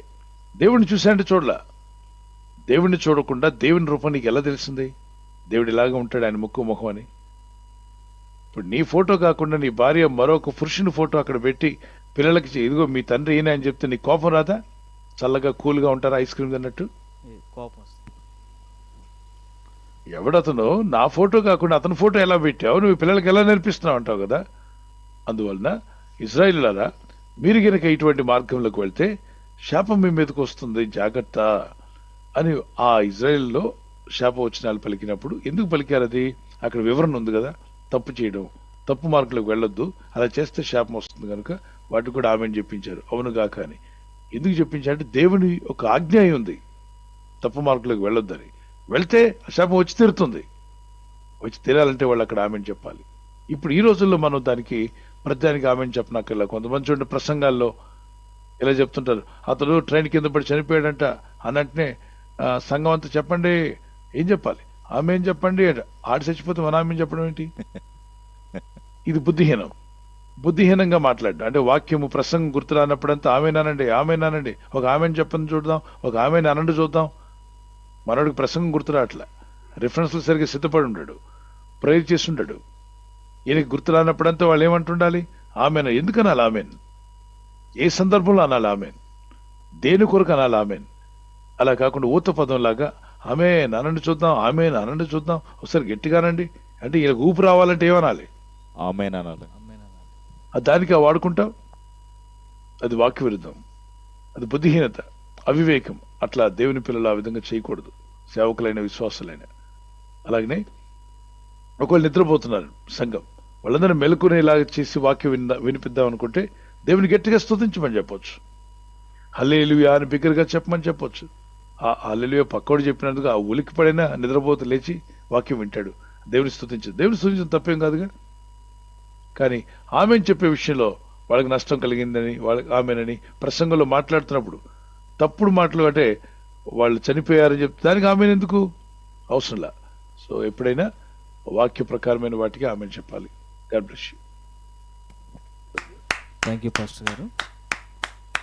దేవుడిని చూశాడంటే చూడలా. దేవుడిని చూడకుండా దేవుని రూపం నీకు ఎలా తెలిసింది? దేవుడు ఇలాగా ఉంటాడు, ఆయన ముఖం అని. ఇప్పుడు నీ ఫోటో కాకుండా నీ భార్య మరొక పురుషుని ఫోటో అక్కడ పెట్టి పిల్లలకి ఇదిగో మీ తండ్రి ఈయన అని చెప్తే నీ కోపం రాదా? చల్లగా కూల్గా ఉంటారా ఐస్ క్రీమ్ తిన్నట్టు? కోపం. ఎవడతను నా ఫోటో కాకుండా అతని ఫోటో ఎలా పెట్టావు, నువ్వు పిల్లలకి ఎలా నేర్పిస్తున్నావు అంటావు కదా. అందువలన ఇశ్రాయేలులారా, మీరు గనక ఇటువంటి మార్గంలోకి వెళ్తే శాపం మీ మీదకి వస్తుంది, జాగ్రత్త అని ఆ ఇజ్రాయెల్లో శాపవచనాలు పలికినప్పుడు ఎందుకు పలికారు? అది అక్కడ వివరణ ఉంది కదా. తప్పు చేయడం, తప్పు మార్గంలోకి వెళ్ళొద్దు, అలా చేస్తే శాపం వస్తుంది కనుక వాటికి కూడా ఆమెను చెప్పించారు. అవునుగాక అని ఎందుకు చెప్పించారంటే దేవుని ఒక ఆజ్ఞ అయి ఉంది, తప్పు మార్గంలోకి వెళ్ళొద్దని. వెళ్తే శాపం వచ్చి తీరుతుంది. వచ్చి తీరాలంటే వాళ్ళు అక్కడ ఆమెను చెప్పాలి. ఇప్పుడు ఈ రోజుల్లో మనం ప్రతిదానికి ఆమెను చెప్పనక్కర్లా. కొంతమంది చూడండి ప్రసంగాల్లో ఇలా చెప్తుంటారు, అతడు ట్రైన్ కింద పడి చనిపోయాడంట అన్నట్టునే సంఘం అంతా చెప్పండి, ఏం చెప్పాలి? ఆమె ఏం చెప్పండి, ఆడి చచ్చిపోతే మన ఆమె చెప్పడం ఏంటి? ఇది బుద్ధిహీనంగా మాట్లాడు. అంటే వాక్యము ప్రసంగం గుర్తు రానప్పుడంతా ఆమెనానండి, ఒక ఆమెను చెప్పని చూద్దాం, ఒక ఆమెను అనండి చూద్దాం. మనోడికి ప్రసంగం గుర్తు రావట్లే, రిఫరెన్స్లు సరిగ్గా సిద్ధపడి ఉంటాడు, ప్రేర్ చేసి ఉంటాడు. ఈయనకి గుర్తు రానప్పుడంతా వాళ్ళు ఏమంటుండాలి? ఆమెన్. ఎందుకు అనాలి ఆమెన్? ఏ సందర్భంలో అనాలి ఆమెన్? దేని కొరకు అనాలి ఆమెన్? అలా కాకుండా ఊత పదం లాగా ఆమెన్ అనండి చూద్దాం, ఆమెన్ అనండి చూద్దాం, ఒకసారి గట్టిగానండి అంటే ఈయనకు ఊపు రావాలంటే ఏమనాలి? ఆమెన్ అనాలి. దానికి వాడుకుంటాం, అది వాక్య విరుద్ధం, అది బుద్ధిహీనత, అవివేకం. అట్లా దేవుని పిల్లలు ఆ విధంగా చేయకూడదు, సేవకులైన విశ్వాసులైన. అలాగనే ఒకవేళ నిద్రపోతున్నారు సంఘం, వాళ్ళందరూ మెలకునేలాగా చేసి వాక్యం వినిపిద్దాం అనుకుంటే దేవుని గట్టిగా స్తుతించమని చెప్పొచ్చు. హల్లెలూయా అని బిగ్గరగా చెప్పమని చెప్పొచ్చు. ఆ హల్లెలూయా పక్కోడు చెప్పినందుకు ఆ ఉలికి పడినా నిద్రపోతూ లేచి వాక్యం వింటాడు. దేవుని స్తుతించడం తప్పేం కాదుగా. కానీ ఆమెను చెప్పే విషయంలో వాళ్ళకి నష్టం కలిగిందని, వాళ్ళకి ఆమెనని ప్రసంగంలో మాట్లాడుతున్నప్పుడు తప్పుడు మాటలు, అంటే వాళ్ళు చనిపోయారని చెప్తే దానికి ఆమెను ఎందుకు అవసరంలా. సో ఎప్పుడైనా వాక్య ప్రకారమైన వాటికి ఆమెను చెప్పాలి. God bless you. Thank you pastor గారు.